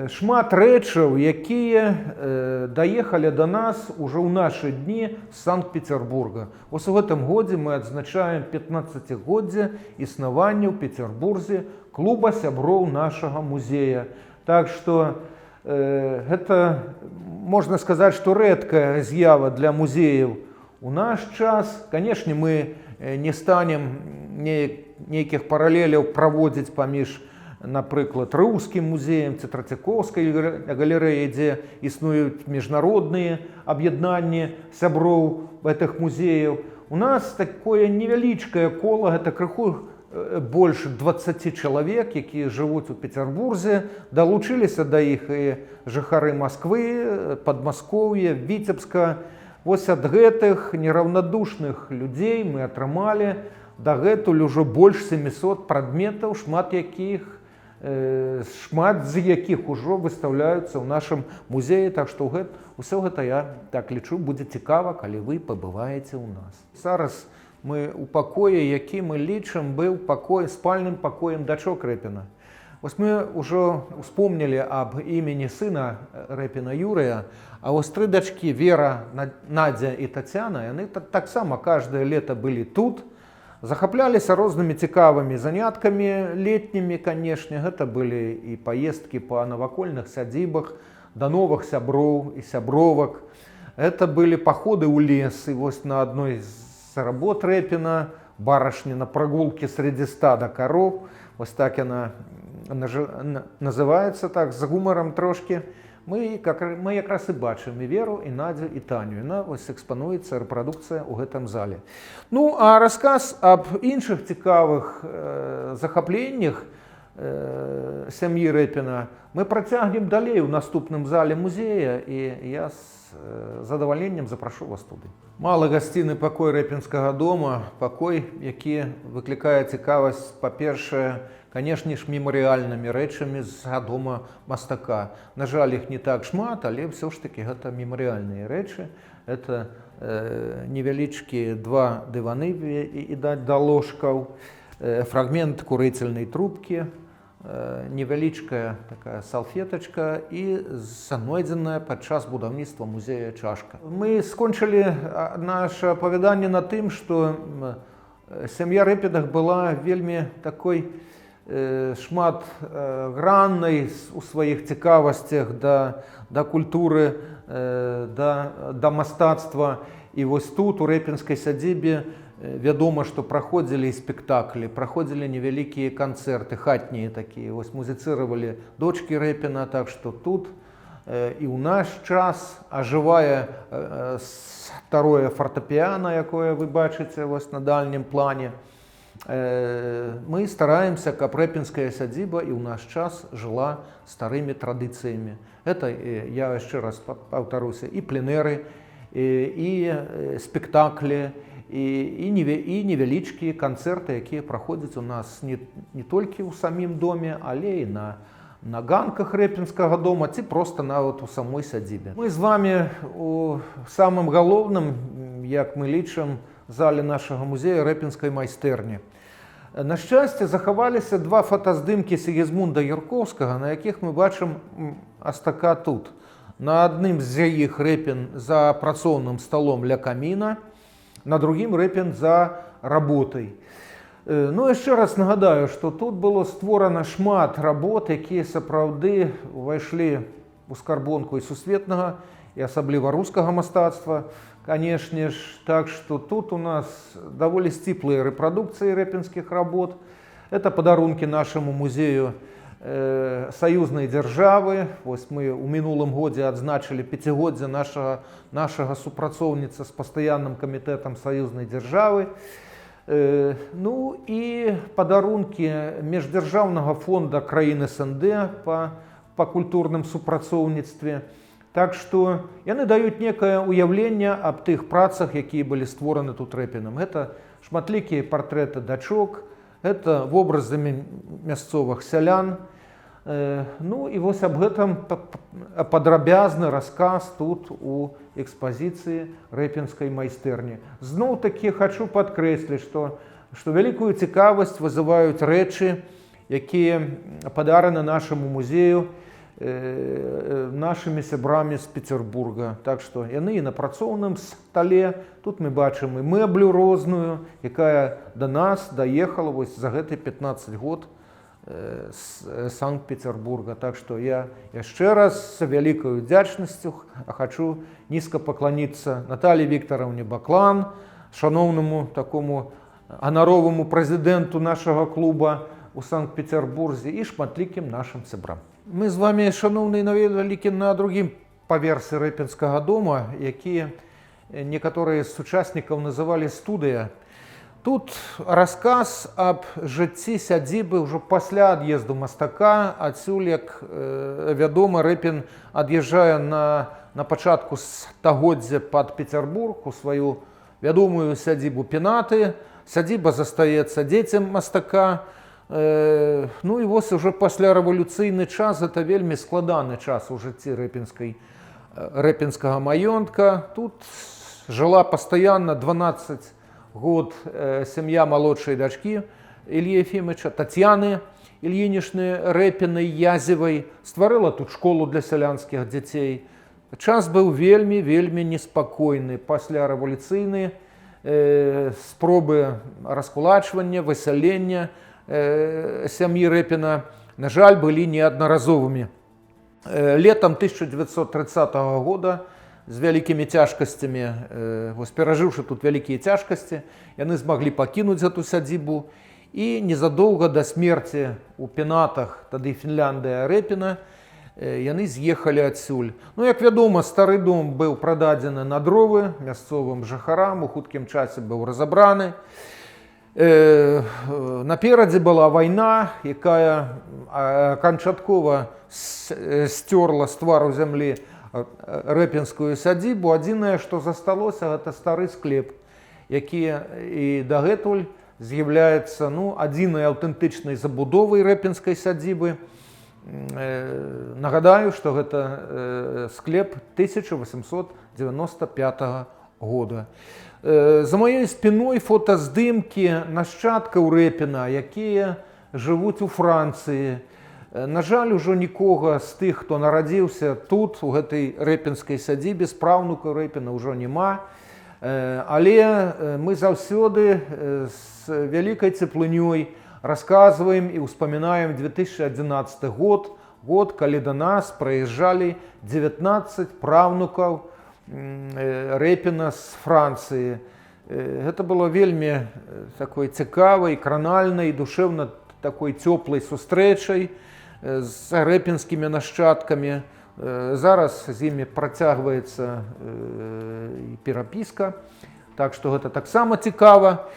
шмат рэчаў, якія даехалі да нас ужо ў нашы дні з Санкт-Петербурга. Вось у гэтым годзе мы адзначаем 15-годдзе існавання ў Петербурзе клуба сяброў нашага музея. Так што гэта, можна сказаць, што рэдкая з'ява для музеяў у наш час. Канешне, мы не станем нейкіх паралеляў праводзіць паміж, напрыклад, Рыўскім музеем ці Трацякоўскай галерэяй, дзе існуюць міжнародныя аб'яднанні сяброў гэтых музеяў. У нас такое невялічкае кола, гэта крыху больш 20 чалавек, якія жывуць у Петербурзе. Далучыліся да іх і жыхары Масквы, Падмаскоўя, Віцебска. Вось ад гэтых нераўнадушных людзей мы атрымалі дагэтуль ужо больш 700 прадметаў, шмат з якіх ужо выстаўляюцца ў нашым музеі. Так што ўсё гэта, я так лічу, будзе цікава, калі вы пабываеце ў нас. Зараз мы у пакоі, які мы лічым быў спальным пакоем дачок Рэпіна. Вось мы ўжо успомнілі аб імені сына Рэпіна Юрыя, а вось 3 дачкі Вера, Надзя і Тацяна, яны таксама кожнае лета былі тут, захапляліся рознымі цікавымі заняткамі летнімі, канешне. Гэта былі і паездкі па навакольных сядзібах да новых сяброў і сябровак. Гэта былі паходы ў лес, і вось на адной з работ Рэпіна барышня на прагулкі срэдзі стада кароў. Вось так яна называецца, так, з гумарам трошкі. Мы якраз і бачым і Веру, і Надзю, і Таню. Яна вось экспануецца, рэпрадукцыя ў гэтым зале. Ну, а расказ аб іншых цікавых захапленнях сям'і Рэпіна, мы працягнем далей у наступным зале музея, і я з задавальненнем запрашу вас туды. Малы гасцінны пакой рэпінскага дома, пакой, які выклікае цікавасць, па-першае, канешне ж, мемарыяльнымі рэчамі з дома мастака. На жаль, іх не так шмат, але ўсё ж такі гэта мемарыяльныя рэчы. Это невялічкія 2 дываны відаць да ложкаў, фрагмент курыцельнай трубкі, невялічкая такая салфетачка і знойдзеная падчас будаўніцтва музея чашка. Мы скончылі наше апавяданне на тым, што сям'я Рэпінах была вельмі такой шматграннай у сваіх цікавасцях да культуры, да мастацтва. І вось тут, у рэпінскай сядзібе, вядома, што праходзілі спектаклі, праходзілі невялікія канцэрты, хатнія такія. Вось музыцыравалі дочкі Рэпіна, так што тут і ў наш час ажывае старое фартэпіяна, якое вы бачыце вось на дальнім плане. Мы стараемся, каб рэпінская сядзіба і ў наш час жыла старымі традыцыямі. Это, я яшчэ раз паўтаруся, і пленэры, і спектаклі, і невялічкія канцэрты, якія праходзяць у нас не толькі ў самім доме, але і на ганках рэпінскага дома, ці проста нават у самой сядзібе. Мы з вами у самым галоўным, як мы лічым, зале нашага музея рэпінскай майстэрні. На шчасце, захаваліся 2 фотаздымкі Сігізмунда Юркоўскага, на якіх мы бачым Астака тут. На адным з іх Рэпін за працоўным сталом ля каміна, на другім Рэпін за работай. Ну, яшчэ раз нагадаю, што тут было створана шмат работ, якія сапраўды ўвайшлі ў скарбонку і сусветнага, і асабліва рускага мастацтва. Канешне ж, так што тут у нас даволі сціплыя рэпрадукцыі рэпінскіх работ. Это падарункі нашаму музею саюзнай дзяржавы. Вось мы ў мінулым годзе адзначылі 5-годдзе нашага супрацоўніцтва з пастаянным камітэтам саюзнай дзяржавы. Ну і падарункі міждзяржаўнага фонда краін СНД па культурным супрацоўніцтве. Так што яны даюць некае ўяўленне аб тых працах, якія былі створаны тут Рэпінам. Гэта шматлікія партрэты дачок, гэта вобразамі мясцовых сялян. Ну і вось аб гэтым падрабязны расказ тут у экспазіцыі рэпінскай майстэрні. Зноў-такі хачу падкрэсліць, што вялікую цікавасць вызываюць рэчы, якія падараны нашаму музею нашымі сябрамі з Петербурга. Так што яны і на працоўным стале. Тут мы бачым і мэблю розную, якая да нас даехала вось за гэты 15 год з Санкт-Петербурга. Так што я яшчэ раз з вялікаю удзячнасцю хачу нізка пакланіцца Наталлі Віктараўне Баклан, шаноўнаму такому ганароваму прэзідэнту нашага клуба у Санкт-Петербурзе і шматлікім нашым сябрам. Мы з вами, шаноўныя наведвальнікі, на другім паверсе рэпінскага дома, які некаторыя з сучаснікаў называлі студыя. Тут расказ аб жыцці сядзібы ўжо пасля ад'езду мастака. Адсюль, як вядома, Рэпін ад'язджае на пачатку стагоддзя пад Петербург у сваю вядомую сядзібу Пенаты. Сядзіба застаецца дзецям мастака. Ну і вось уже паслярэвалюцыйны час, это вельмі складаны час у жыцці рэпінскага маёнтка. Тут жыла пастаянна 12 год сям'я малодшай дачкі Ільі Ефімыча, Тацьяны Ільінішны Рэпінай Язевай. Стварыла тут школу для сялянскіх дзяцей. Час быў вельмі неспакойны, паслярэвалюцыйны, спробы раскулачвання, высялення сям'і Рэпіна, на жаль, былі неаднаразовымі. Летам 1930 года з вялікімі цяжкасцямі, перажыўшы тут вялікія цяжкасці, яны змаглі пакінуць гэту сядзібу і незадоўга да смерці ў Пенатах, тады Фінляндыя, Рэпіна, яны з'ехалі адсюль. Ну, як вядома, стары дом быў прададзены на дровы мясцовым жыхарам, у хуткім часе быў разабраны. Наперадзе была вайна, якая канчаткова сцёрла з твару зямлі рэпінскую сядзібу. Адзінае, што засталося, гэта стары склеп, які і дагэтуль з'яўляецца адзінай аўтэнтычнай забудовай рэпінскай сядзібы. Нагадаю, што гэта склеп 1895 года. За маёй спіной фотаздымкі нашчадкаў Рэпіна, якія жывуць у Францыі. На жаль, ужо нікога з тых, хто нарадзіўся тут, у гэтай рэпінскай сядзібе, з праўнукаў Рэпіна ўжо няма. Але мы заўсёды з вялікай цеплынёй расказваем і ўспамінаем 2011 год, калі да нас прыязджалі 19 праўнукаў Рэпіна з Францыі. Гэта было вельмі такой цікавай, кранальнай, душэвна такой цёплай сустрэчай з рэпінскімі нашчадкамі. Зараз з імі працягваецца перапіска, так што гэта таксама цікава.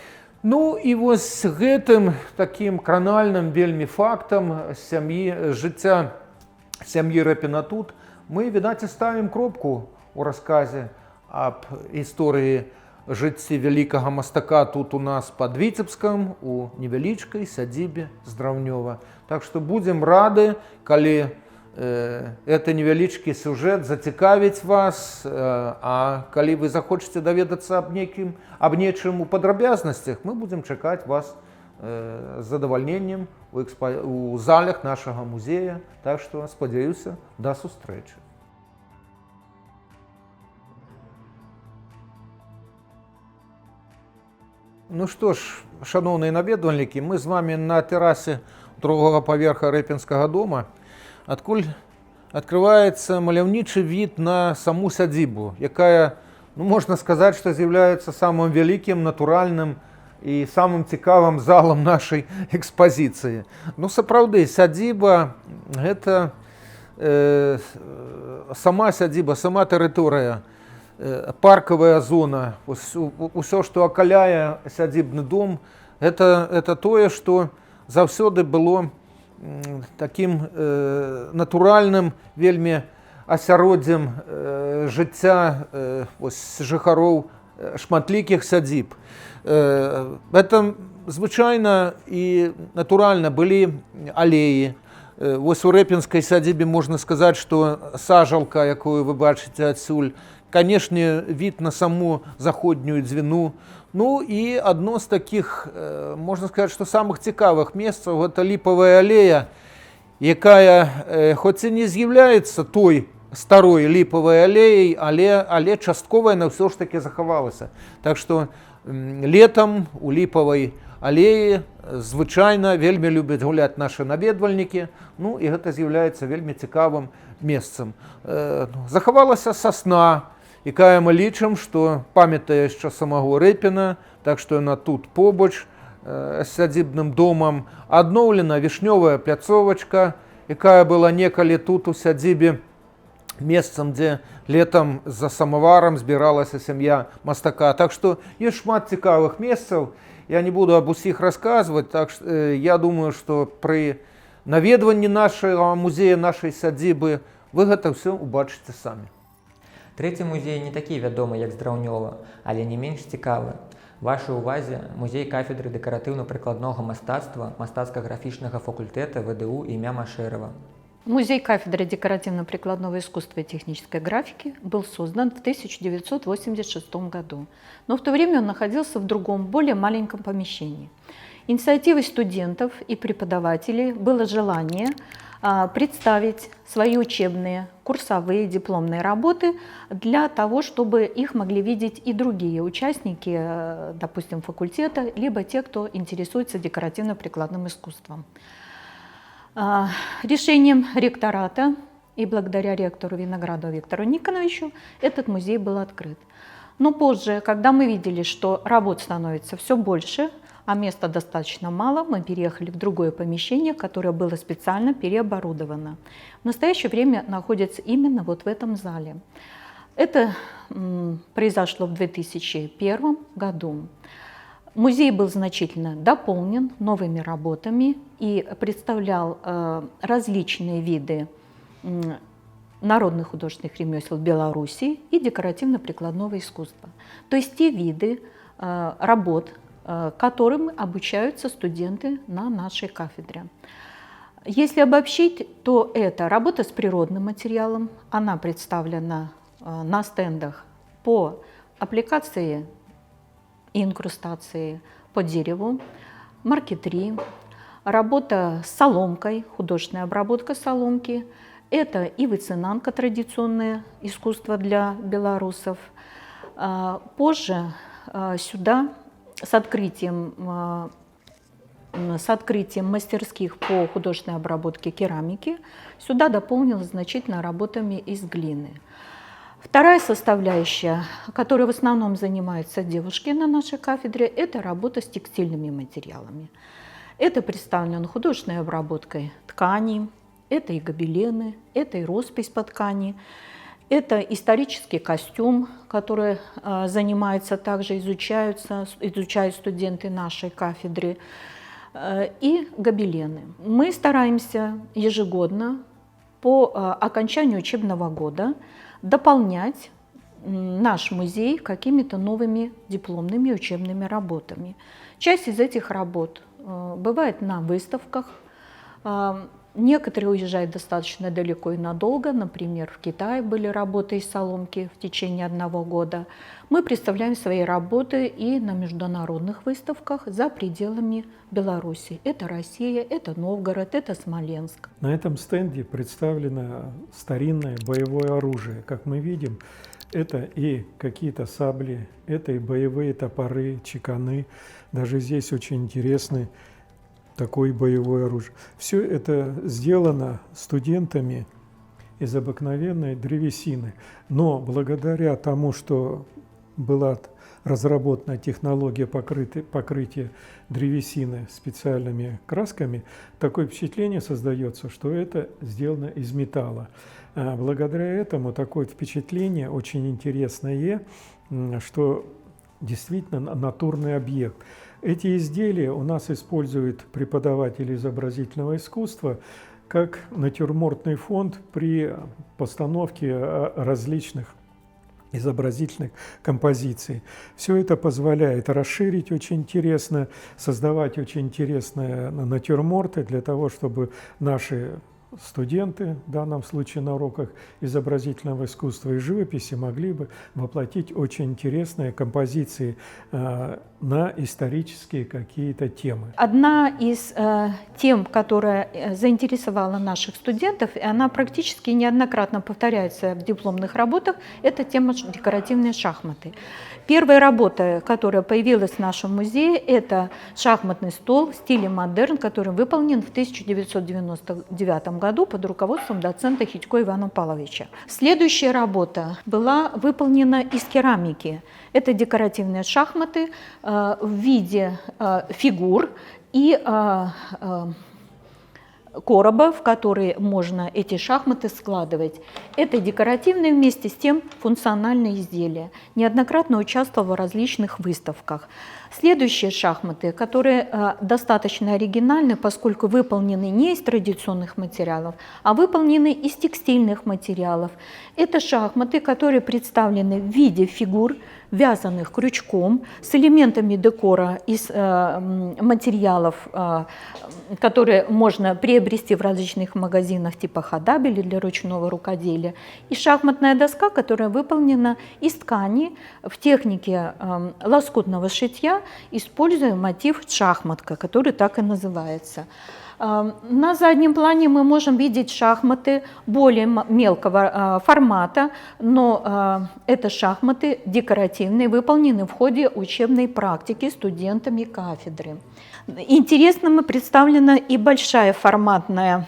І вось гэтым такім кранальным вельмі фактам жыцця сям'і Рэпіна тут мы, відаць, і ставім кропку у расказе аб гісторыі жыцці вялікага мастака тут у нас пад Віцебскам, у невялічкай сядзібе Здраўнёва. Так што будзем рады, калі гэты невялічкі сюжэт зацікавіць вас, а калі вы захочаце даведацца аб нечым у падрабязнасцях, мы будзем чакаць вас з задавальненнем у залях нашага музея. Так што спадзяюся, да сустрэчы. Ну што ж, шаноўныя наведвальнікі, мы з вами на тэрасе другога паверха Рэпінскага дома, адкуль адкрываецца маляўнічы від на саму сядзібу, якая, можна сказаць, што з'яўляецца самым вялікім, натуральным і самым цікавым залам нашай экспазіцыі. Сапраўды, сядзіба – гэта сама сядзіба, сама тэрыторыя, паркавая зона, усё, што акаляе сядзібны дом, это тое, што заўсёды было такім натуральным вельмі асяроддзем жыцця жыхароў шматлікіх сядзіб. Это звычайна і натуральна былі алеі. Вось у рэпінскай сядзібе можна сказаць, што сажалка, якую вы бачыце адсюль, канешне, від на саму заходнюю дзвіну. І адно з такіх, можна сказаць, што самых цікавых месцаў, гэта ліпавая алея, якая хоць і не з'яўляецца той старой ліпавай алеяй, але часткова яна ўсё ж такі захавалася. Так што летам у ліпавай алеі звычайна вельмі любяць гуляць нашы наведвальнікі, і гэта з'яўляецца вельмі цікавым месцам. Захавалася сасна, якая мы лічым, што памятае яшчэ самого Рэпіна, так што яна тут побач з сядзібным домам. Адноўлена вішнёвая пляцовачка, якая была некалі тут у сядзібе месцам, дзе летам за самаварам збіралася сям'я мастака. Так што ёсць шмат цікавых месцаў. Я не буду аб усіх расказваць, так што я думаю, што пры наведванні нашага музея, нашай сядзібы, вы гэта ўсё убачыце самі. Трэці музей не такі вядомы, як Здраўнёва, але не менш цікавы. Вашай увазе музей кафедры дэкаратыўна-прыкладнога мастацтва мастацка-графічнага факультэта ВДУ імя Машэрава. Музей кафедры декоративно-прикладного искусства и технической графики был создан в 1986 году, но в то время он находился в другом, более маленьком помещении. Инициативой студентов и преподавателей было желание представить свои учебные, курсовые, дипломные работы для того, чтобы их могли видеть и другие участники, допустим, факультета, либо те, кто интересуется декоративно-прикладным искусством. Решением ректората и благодаря ректору Виноградову Виктору Никоновичу этот музей был открыт. Но позже, когда мы видели, что работ становится все больше, а места достаточно мало, мы переехали в другое помещение, которое было специально переоборудовано. В настоящее время находится именно вот в этом зале. Это произошло в 2001 году. Музей был значительно дополнен новыми работами и представлял различные виды народных художественных ремесел Беларуси и декоративно-прикладного искусства. То есть те виды работ, которым обучаются студенты на нашей кафедре. Если обобщить, то это работа с природным материалом. Она представлена на стендах по аппликации и инкрустации по дереву, маркетри, работа с соломкой, художественная обработка соломки. Это и выцинанка, традиционное искусство для белорусов. Позже сюда с открытием мастерских по художественной обработке керамики сюда дополнилась значительно работами из глины. Вторая составляющая, которой в основном занимаются девушки на нашей кафедре, это работа с текстильными материалами. Это представлено художественной обработкой тканей, это и гобелены, это и роспись по ткани, это исторический костюм, который также изучают студенты нашей кафедры, и гобелены. Мы стараемся ежегодно по окончанию учебного года дополнять наш музей какими-то новыми дипломными учебными работами. Часть из этих работ бывает на выставках, некоторые уезжают достаточно далеко и надолго, например, в Китае были работы из соломки в течение 1 года. Мы представляем свои работы и на международных выставках за пределами Беларуси. Это Россия, это Новгород, это Смоленск. На этом стенде представлено старинное боевое оружие. Как мы видим, это и какие-то сабли, это и боевые топоры, чеканы. Даже здесь очень интересный такое боевое оружие. Все это сделано студентами из обыкновенной древесины. Но благодаря тому, что была разработана технология покрытия древесины специальными красками, такое впечатление создается, что это сделано из металла. Благодаря этому такое впечатление очень интересное, что действительно натурный объект. Эти изделия у нас используют преподаватели изобразительного искусства как натюрмортный фонд при постановке различных изобразительных композиций. Все это позволяет расширить очень интересно, создавать очень интересные натюрморты для того, чтобы наши студенты, в данном случае на уроках изобразительного искусства и живописи, могли бы воплотить очень интересные композиции на исторические какие-то темы. Одна из тем, которая заинтересовала наших студентов, и она практически неоднократно повторяется в дипломных работах, это тема декоративные шахматы. Первая работа, которая появилась в нашем музее, это шахматный стол в стиле модерн, который выполнен в 1999 году под руководством доцента Хитько Ивана Павловича. Следующая работа была выполнена из керамики. Это декоративные шахматы в виде фигур и короба, в который можно эти шахматы складывать. Это декоративные, вместе с тем функциональные изделия. Неоднократно участвовал в различных выставках. Следующие шахматы, которые достаточно оригинальны, поскольку выполнены не из традиционных материалов, а выполнены из текстильных материалов. Это шахматы, которые представлены в виде фигур, вязаных крючком, с элементами декора из материалов, которые можно приобрести в различных магазинах типа Хадаб или для ручного рукоделия. И шахматная доска, которая выполнена из ткани в технике лоскутного шитья, используя мотив шахматка, который так и называется. На заднем плане мы можем видеть шахматы более мелкого формата, но это шахматы декоративные, выполнены в ходе учебной практики студентами кафедры. Интересно представлена и большая форматная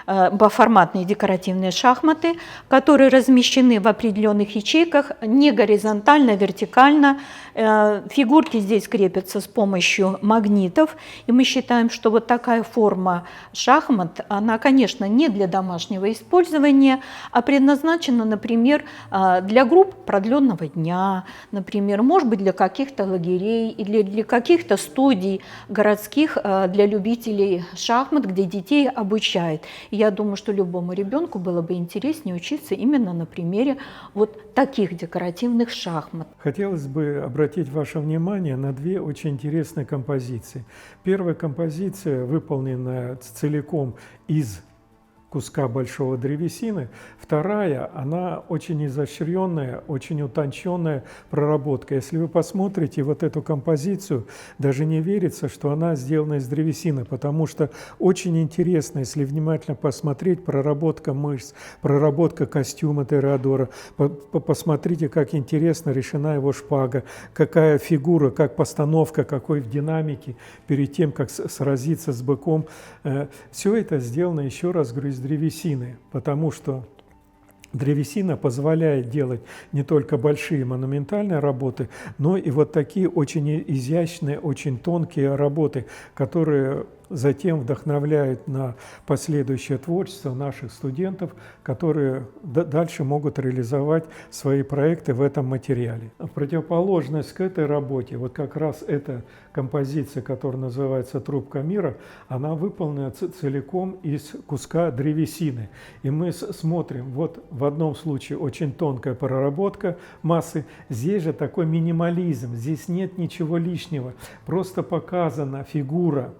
форматные декоративные шахматы, которые размещены в определенных ячейках не горизонтально, а вертикально. Фигурки здесь крепятся с помощью магнитов, и мы считаем, что вот такая форма шахмат, она, конечно, не для домашнего использования, а предназначена, например, для групп продленного дня, например, может быть, для каких-то лагерей или для каких-то студий городских для любителей шахмат, где детей обучают. И я думаю, что любому ребенку было бы интереснее учиться именно на примере вот таких декоративных шахмат. Хотелось бы обратить ваше внимание на две очень интересные композиции. Первая композиция выполнена целиком из куска большого древесины. Вторая, она очень изощренная, очень утонченная проработка. Если вы посмотрите вот эту композицию, даже не верится, что она сделана из древесины, потому что очень интересно, если внимательно посмотреть, проработка мышц, проработка костюма Тореадора. Посмотрите, как интересно решена его шпага, какая фигура, как постановка, какой в динамике перед тем, как сразиться с быком. Все это сделано, еще раз говорю, из древесины, потому что древесина позволяет делать не только большие монументальные работы, но и вот такие очень изящные, очень тонкие работы, которые затем вдохновляют на последующее творчество наших студентов, которые дальше могут реализовать свои проекты в этом материале. В противоположность к этой работе, вот как раз эта композиция, которая называется «Трубка мира», она выполнена целиком из куска древесины. И мы смотрим, вот в одном случае очень тонкая проработка массы, здесь же такой минимализм, здесь нет ничего лишнего, просто показана фигура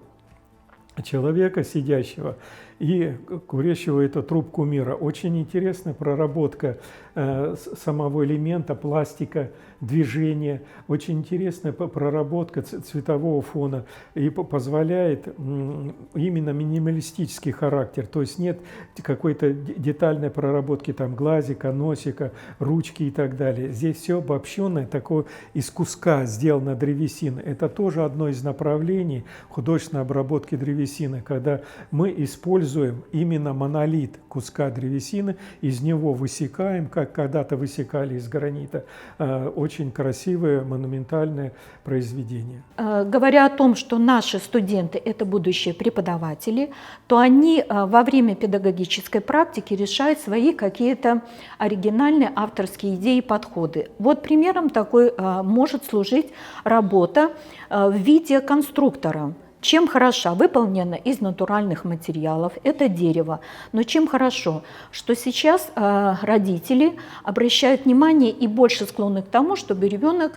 человека, сидящего и курящего эту трубку мира. Очень интересная проработка самого элемента, пластика, движения. Очень интересная проработка цветового фона и позволяет именно минималистический характер. То есть нет какой-то детальной проработки там глазика, носика, ручки и так далее. Здесь все обобщенное, такое из куска сделано древесины. Это тоже одно из направлений художественной обработки древесины, когда мы используем именно монолит куска древесины, из него высекаем, как когда-то высекали из гранита, очень красивые монументальные произведения. Говоря о том, что наши студенты – это будущие преподаватели, то они во время педагогической практики решают свои какие-то оригинальные авторские идеи и подходы. Вот примером такой может служить работа в виде конструктора. Чем хороша? Выполнена из натуральных материалов, это дерево. Но чем хорошо? Что сейчас родители обращают внимание и больше склонны к тому, чтобы ребенок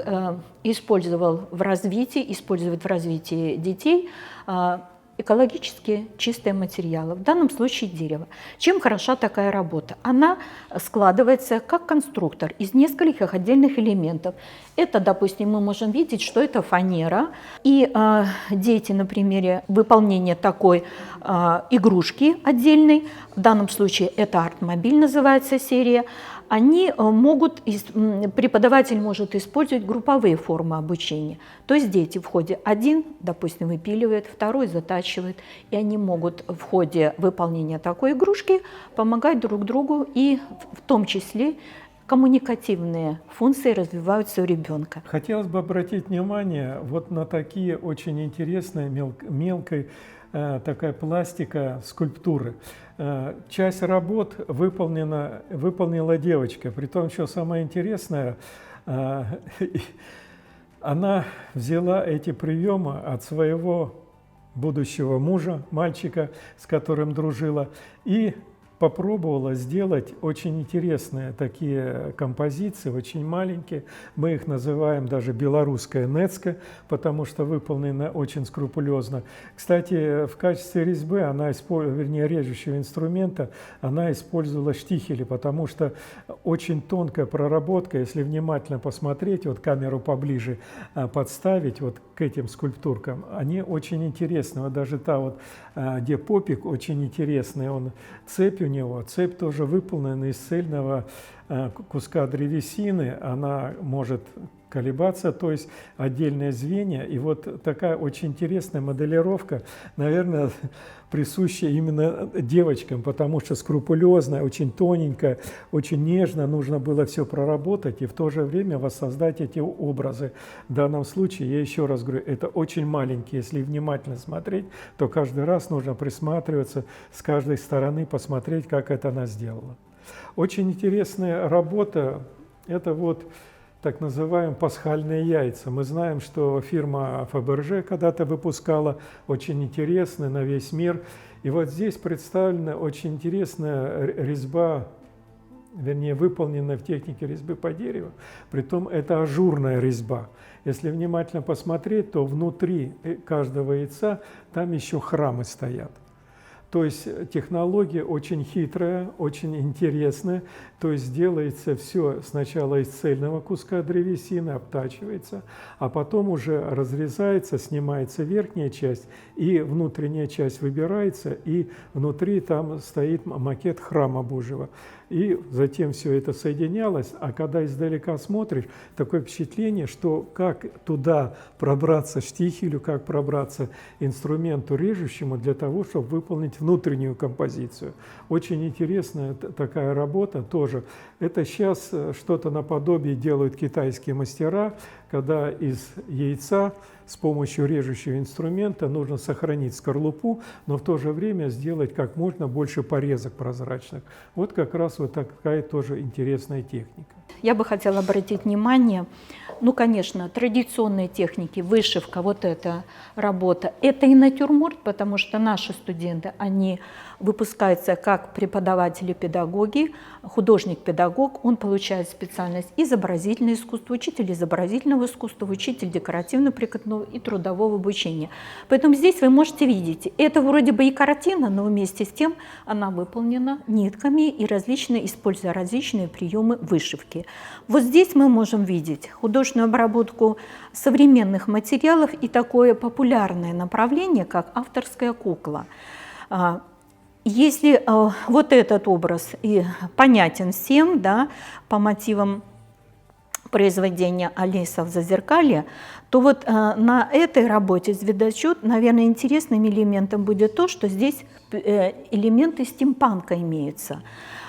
использует в развитии детей экологически чистые материалы, в данном случае дерево. Чем хороша такая работа? Она складывается как конструктор из нескольких отдельных элементов. Это, допустим, мы можем видеть, что это фанера. И дети на примере выполнения такой игрушки отдельной, в данном случае это артмобиль называется серия, они могут, преподаватель может использовать групповые формы обучения. То есть дети в ходе один, допустим, выпиливает, второй затачивает, и они могут в ходе выполнения такой игрушки помогать друг другу, и в том числе коммуникативные функции развиваются у ребенка. Хотелось бы обратить внимание вот на такие очень интересные мелкой такая пластика скульптуры. Часть работ выполнила девочка, при том, что самое интересное, она взяла эти приемы от своего будущего мужа, мальчика, с которым дружила, и попробовала сделать очень интересные такие композиции, очень маленькие. Мы их называем даже белорусская нецка, потому что выполнена очень скрупулезно. Кстати, в качестве резьбы она вернее, режущего инструмента, она использовала штихели, потому что очень тонкая проработка, если внимательно посмотреть, вот камеру поближе подставить вот к этим скульптуркам, они очень интересны. Вот даже та вот, где попик, очень интересный, он цепь у него, цепь тоже выполнена из цельного куска древесины, она может колебаться, то есть отдельные звенья. И вот такая очень интересная моделировка, наверное, присуща именно девочкам, потому что скрупулезная, очень тоненькая, очень нежно нужно было все проработать и в то же время воссоздать эти образы. В данном случае, я еще раз говорю, это очень маленькие. Если внимательно смотреть, то каждый раз нужно присматриваться с каждой стороны, посмотреть, как это она сделала. Очень интересная работа – это вот так называемые пасхальные яйца. Мы знаем, что фирма Fabergé когда-то выпускала очень интересные на весь мир. И вот здесь представлена очень интересная резьба, вернее, выполненная в технике резьбы по дереву. Притом это ажурная резьба. Если внимательно посмотреть, то внутри каждого яйца там еще храмы стоят. То есть технология очень хитрая, очень интересная. То есть делается все сначала из цельного куска древесины, обтачивается, а потом уже разрезается, снимается верхняя часть, и внутренняя часть выбирается, и внутри там стоит макет храма Божьего. И затем все это соединялось, а когда издалека смотришь, такое впечатление, что как туда пробраться штихелю, как пробраться инструменту режущему для того, чтобы выполнить внутреннюю композицию. Очень интересная такая работа тоже. Это сейчас что-то наподобие делают китайские мастера, когда из яйца с помощью режущего инструмента нужно сохранить скорлупу, но в то же время сделать как можно больше порезок прозрачных. Вот как раз вот такая тоже интересная техника. Я бы хотела обратить внимание, ну, конечно, традиционные техники, вышивка, вот эта работа, это и натюрморт, потому что наши студенты, они выпускаются как преподаватели-педагоги, художник-педагог, он получает специальность изобразительное искусство, учитель изобразительного искусства, учитель декоративно-прикладного и трудового обучения. Поэтому здесь вы можете видеть, это вроде бы и картина, но вместе с тем она выполнена нитками и используя различные приемы вышивки. Вот здесь мы можем видеть художественную обработку современных материалов и такое популярное направление, как авторская кукла. Если вот этот образ и понятен всем, да, по мотивам произведения Алиса в Зазеркалье, то вот на этой работе звездочет, наверное, интересным элементом будет то, что здесь элементы стимпанка имеются.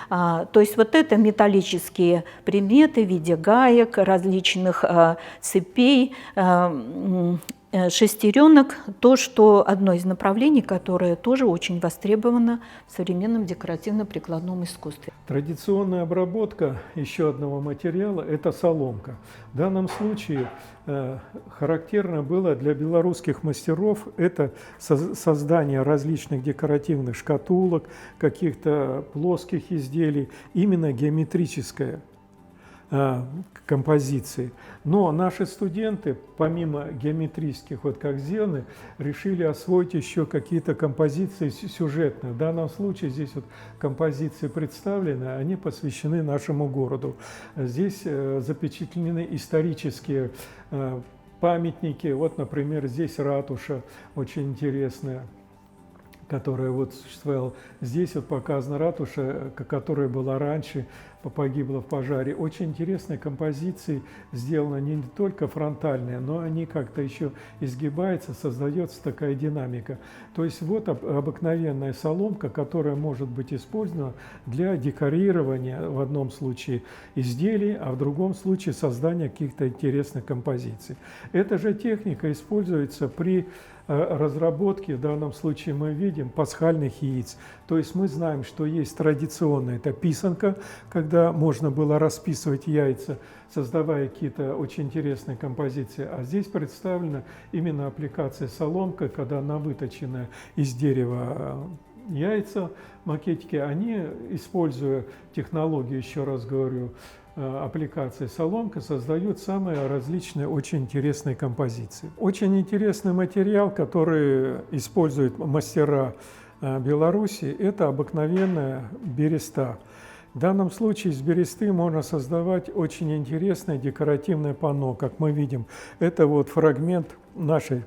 То есть вот это металлические предметы в виде гаек, различных цепей, шестеренок, то, что одно из направлений, которое тоже очень востребовано в современном декоративно-прикладном искусстве. Традиционная обработка еще одного материала – это соломка. В данном случае характерно было для белорусских мастеров это создание различных декоративных шкатулок, каких-то плоских изделий, именно геометрическое композиции. Но наши студенты, помимо геометрических, вот как сделаны, решили освоить еще какие-то композиции сюжетные. В данном случае здесь вот композиции представлены, они посвящены нашему городу. Здесь запечатлены исторические памятники. Вот, например, здесь ратуша очень интересная, которая вот существовала. Здесь вот показана ратуша, которая была раньше, погибла в пожаре. Очень интересные композиции сделаны не только фронтальные, но они как-то еще изгибаются, создается такая динамика. То есть вот обыкновенная соломка, которая может быть использована для декорирования в одном случае изделий, а в другом случае создания каких-то интересных композиций. Эта же техника используется при разработки, в данном случае мы видим, пасхальных яиц. То есть мы знаем, что есть традиционная, это писанка, когда можно было расписывать яйца, создавая какие-то очень интересные композиции. А здесь представлена именно аппликация соломка, когда она выточена из дерева яйца, макетики, они, используя технологию, еще раз говорю, аппликации соломка, создают самые различные, очень интересные композиции. Очень интересный материал, который используют мастера Беларуси, это обыкновенная береста. В данном случае из бересты можно создавать очень интересное декоративное панно, как мы видим. Это вот фрагмент нашей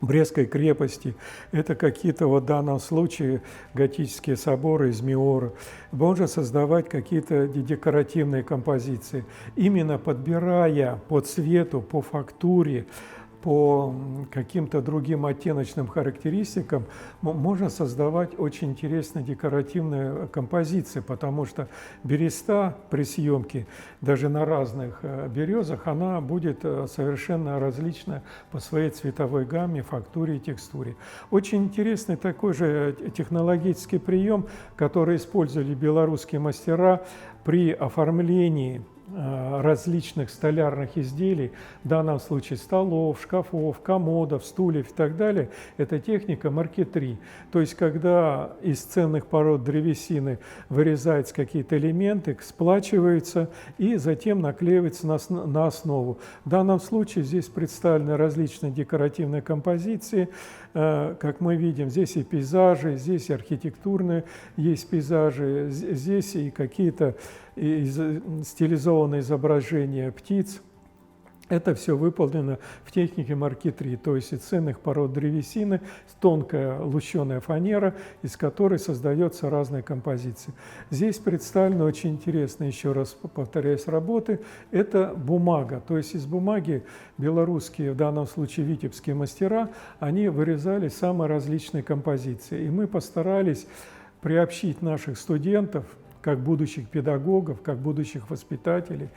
Брестской крепости, это какие-то вот в данном случае готические соборы из Миора. Можно создавать какие-то декоративные композиции, именно подбирая по цвету, по фактуре, по каким-то другим оттеночным характеристикам можно создавать очень интересные декоративные композиции, потому что береста при съемке даже на разных березах, она будет совершенно различна по своей цветовой гамме, фактуре и текстуре. Очень интересный такой же технологический прием, который использовали белорусские мастера при оформлении различных столярных изделий, в данном случае столов, шкафов, комодов, стульев и так далее, это техника маркетри. То есть, когда из ценных пород древесины вырезаются какие-то элементы, сплачиваются и затем наклеиваются на основу. В данном случае здесь представлены различные декоративные композиции. Как мы видим, здесь и пейзажи, здесь и архитектурные есть пейзажи, здесь и какие-то стилизованные изображения птиц. Это все выполнено в технике маркетри, то есть из ценных пород древесины, тонкая лущеная фанера, из которой создаются разные композиции. Здесь представлены очень интересные, еще раз повторяюсь, работы. Это бумага, то есть из бумаги белорусские, в данном случае витебские мастера, они вырезали самые различные композиции. И мы постарались приобщить наших студентов, как будущих педагогов, как будущих воспитателей,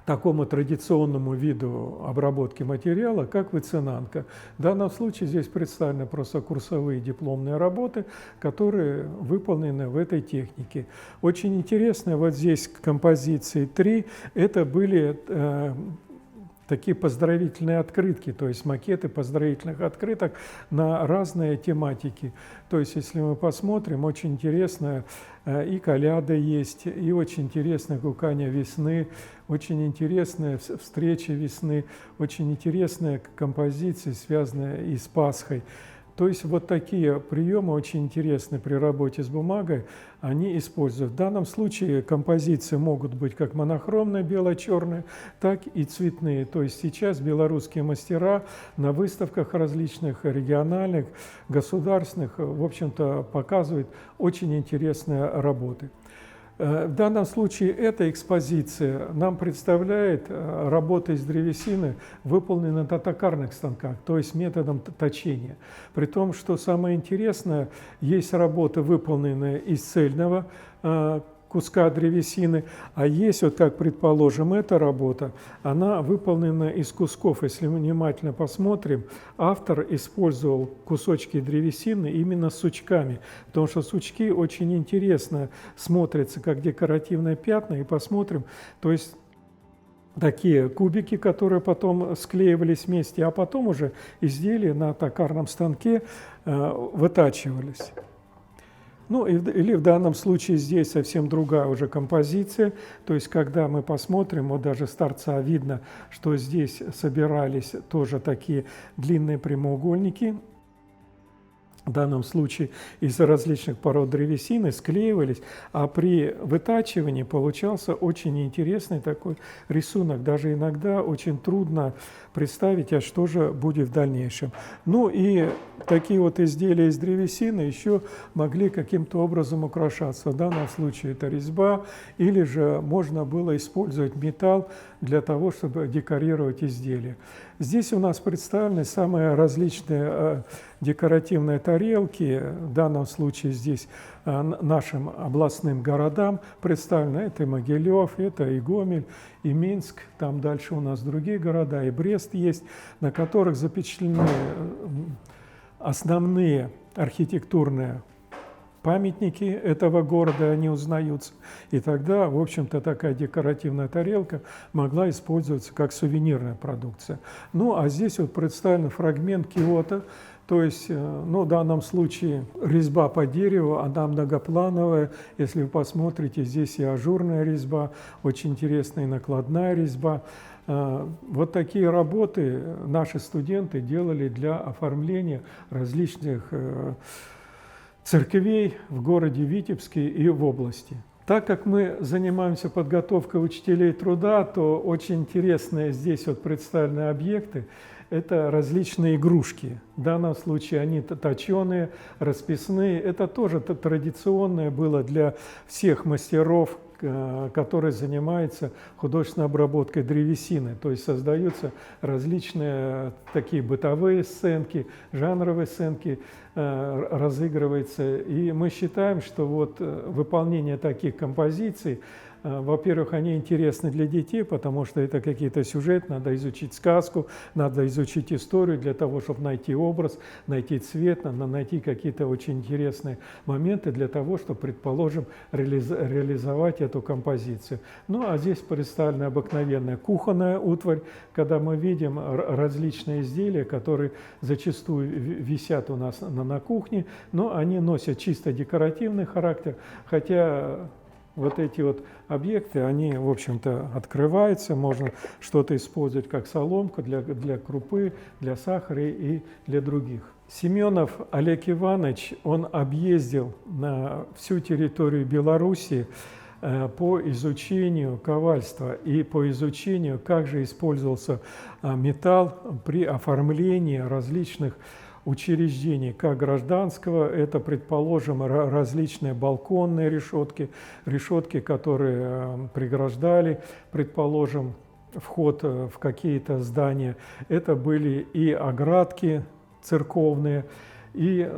такому традиционному виду обработки материала, как выцинанка. В данном случае здесь представлены просто курсовые дипломные работы, которые выполнены в этой технике. Очень интересно, вот здесь композиции 3, это были такие поздравительные открытки, то есть макеты поздравительных открыток на разные тематики. То есть, если мы посмотрим, очень интересно, и коляда есть, и очень интересное гуканье весны, очень интересная встреча весны, очень интересная композиция, связанная и с Пасхой. То есть вот такие приемы очень интересны при работе с бумагой, они используют. В данном случае композиции могут быть как монохромные, бело-черные, так и цветные. То есть сейчас белорусские мастера на выставках различных, региональных, государственных, в общем-то, показывают очень интересные работы. В данном случае эта экспозиция нам представляет работы из древесины, выполненные на токарных станках, то есть методом точения. При том, что самое интересное, есть работы, выполненные из цельного куска древесины, а есть, вот как предположим, эта работа, она выполнена из кусков. Если мы внимательно посмотрим, автор использовал кусочки древесины именно с сучками, потому что сучки очень интересно смотрятся как декоративные пятна, и посмотрим, то есть такие кубики, которые потом склеивались вместе, а потом уже изделия на токарном станке вытачивались. Ну, или в данном случае здесь совсем другая уже композиция, то есть когда мы посмотрим, вот даже с торца видно, что здесь собирались тоже такие длинные прямоугольники, в данном случае из различных пород древесины склеивались, а при вытачивании получался очень интересный такой рисунок. Даже иногда очень трудно представить, а что же будет в дальнейшем. Ну и такие вот изделия из древесины еще могли каким-то образом украшаться. В данном случае это резьба, или же можно было использовать металл для того, чтобы декорировать изделия. Здесь у нас представлены самые различные декоративные тарелки, в данном случае здесь нашим областным городам представлено. Это и Могилев, это и Гомель, и Минск, там дальше у нас другие города, и Брест есть, на которых запечатлены основные архитектурные памятники этого города, они узнаются. И тогда, в общем-то, такая декоративная тарелка могла использоваться как сувенирная продукция. Ну, а здесь вот представлен фрагмент киота, то есть, ну, в данном случае резьба по дереву, она многоплановая. Если вы посмотрите, здесь и ажурная резьба, очень интересная и накладная резьба. Вот такие работы наши студенты делали для оформления различных церквей в городе Витебске и в области. Так как мы занимаемся подготовкой учителей труда, то очень интересные здесь вот представлены объекты. Это различные игрушки. В данном случае они точеные, расписные. Это тоже традиционное было для всех мастеров, которые занимаются художественной обработкой древесины. То есть создаются различные такие бытовые сценки, жанровые сценки, разыгрывается. И мы считаем, что вот выполнение таких композиций, во-первых, они интересны для детей, потому что это какие-то сюжеты, надо изучить сказку, надо изучить историю для того, чтобы найти образ, найти цвет, надо найти какие-то очень интересные моменты для того, чтобы, предположим, реализовать эту композицию. Ну, а здесь представлена обыкновенная кухонная утварь, когда мы видим различные изделия, которые зачастую висят у нас на кухне, но они носят чисто декоративный характер, хотя вот эти вот объекты, они, в общем-то, открываются, можно что-то использовать как соломку для крупы, для сахара и для других. Семенов Олег Иванович, он объездил на всю территорию Белоруссии по изучению ковальства и по изучению, как же использовался металл при оформлении различных учреждений, как гражданского, это, предположим, различные балконные решетки, решетки, которые преграждали, предположим, вход в какие-то здания. Это были и оградки церковные, и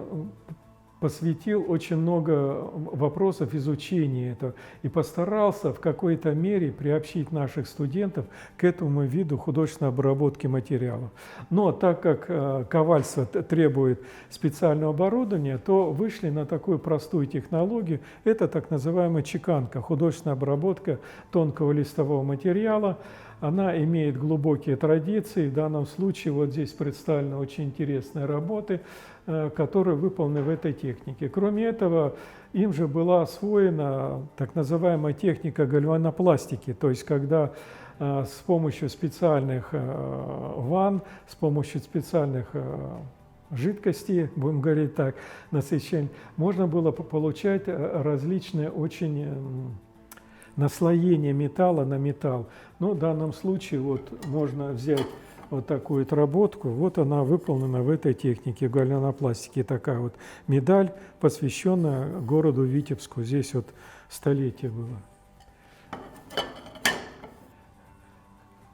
посвятил очень много вопросов изучения этого и постарался в какой-то мере приобщить наших студентов к этому виду художественной обработки материалов. Но так как ковальство требует специального оборудования, то вышли на такую простую технологию. Это так называемая чеканка, художественная обработка тонкого листового материала. Она имеет глубокие традиции. В данном случае вот здесь представлены очень интересные работы, которые выполнены в этой технике. Кроме этого, им же была освоена так называемая техника гальванопластики, то есть когда с помощью специальных ванн, с помощью специальных жидкостей, будем говорить так, насыщения, можно было получать различные очень наслоение металла на металл. Но в данном случае вот можно взять вот такую отработку. Вот она выполнена в этой технике гальванопластики. Такая вот медаль, посвященная городу Витебску. Здесь вот столетие было.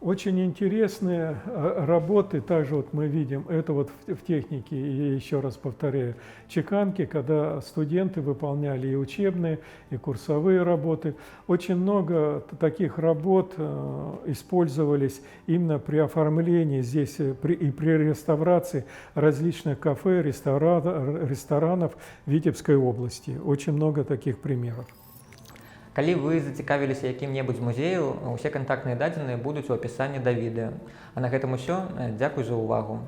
Очень интересные работы, также вот мы видим, это вот в технике, и еще раз повторяю, чеканки, когда студенты выполняли и учебные, и курсовые работы. Очень много таких работ использовались именно при оформлении здесь и при реставрации различных кафе, ресторанов Витебской области. Очень много таких примеров. Калі вы зацікавіліся якім-небудзь музею, усе кантактныя дадзеныя будуць у апісанні да відэа. А на гэтым усё. Дзякуй за ўвагу.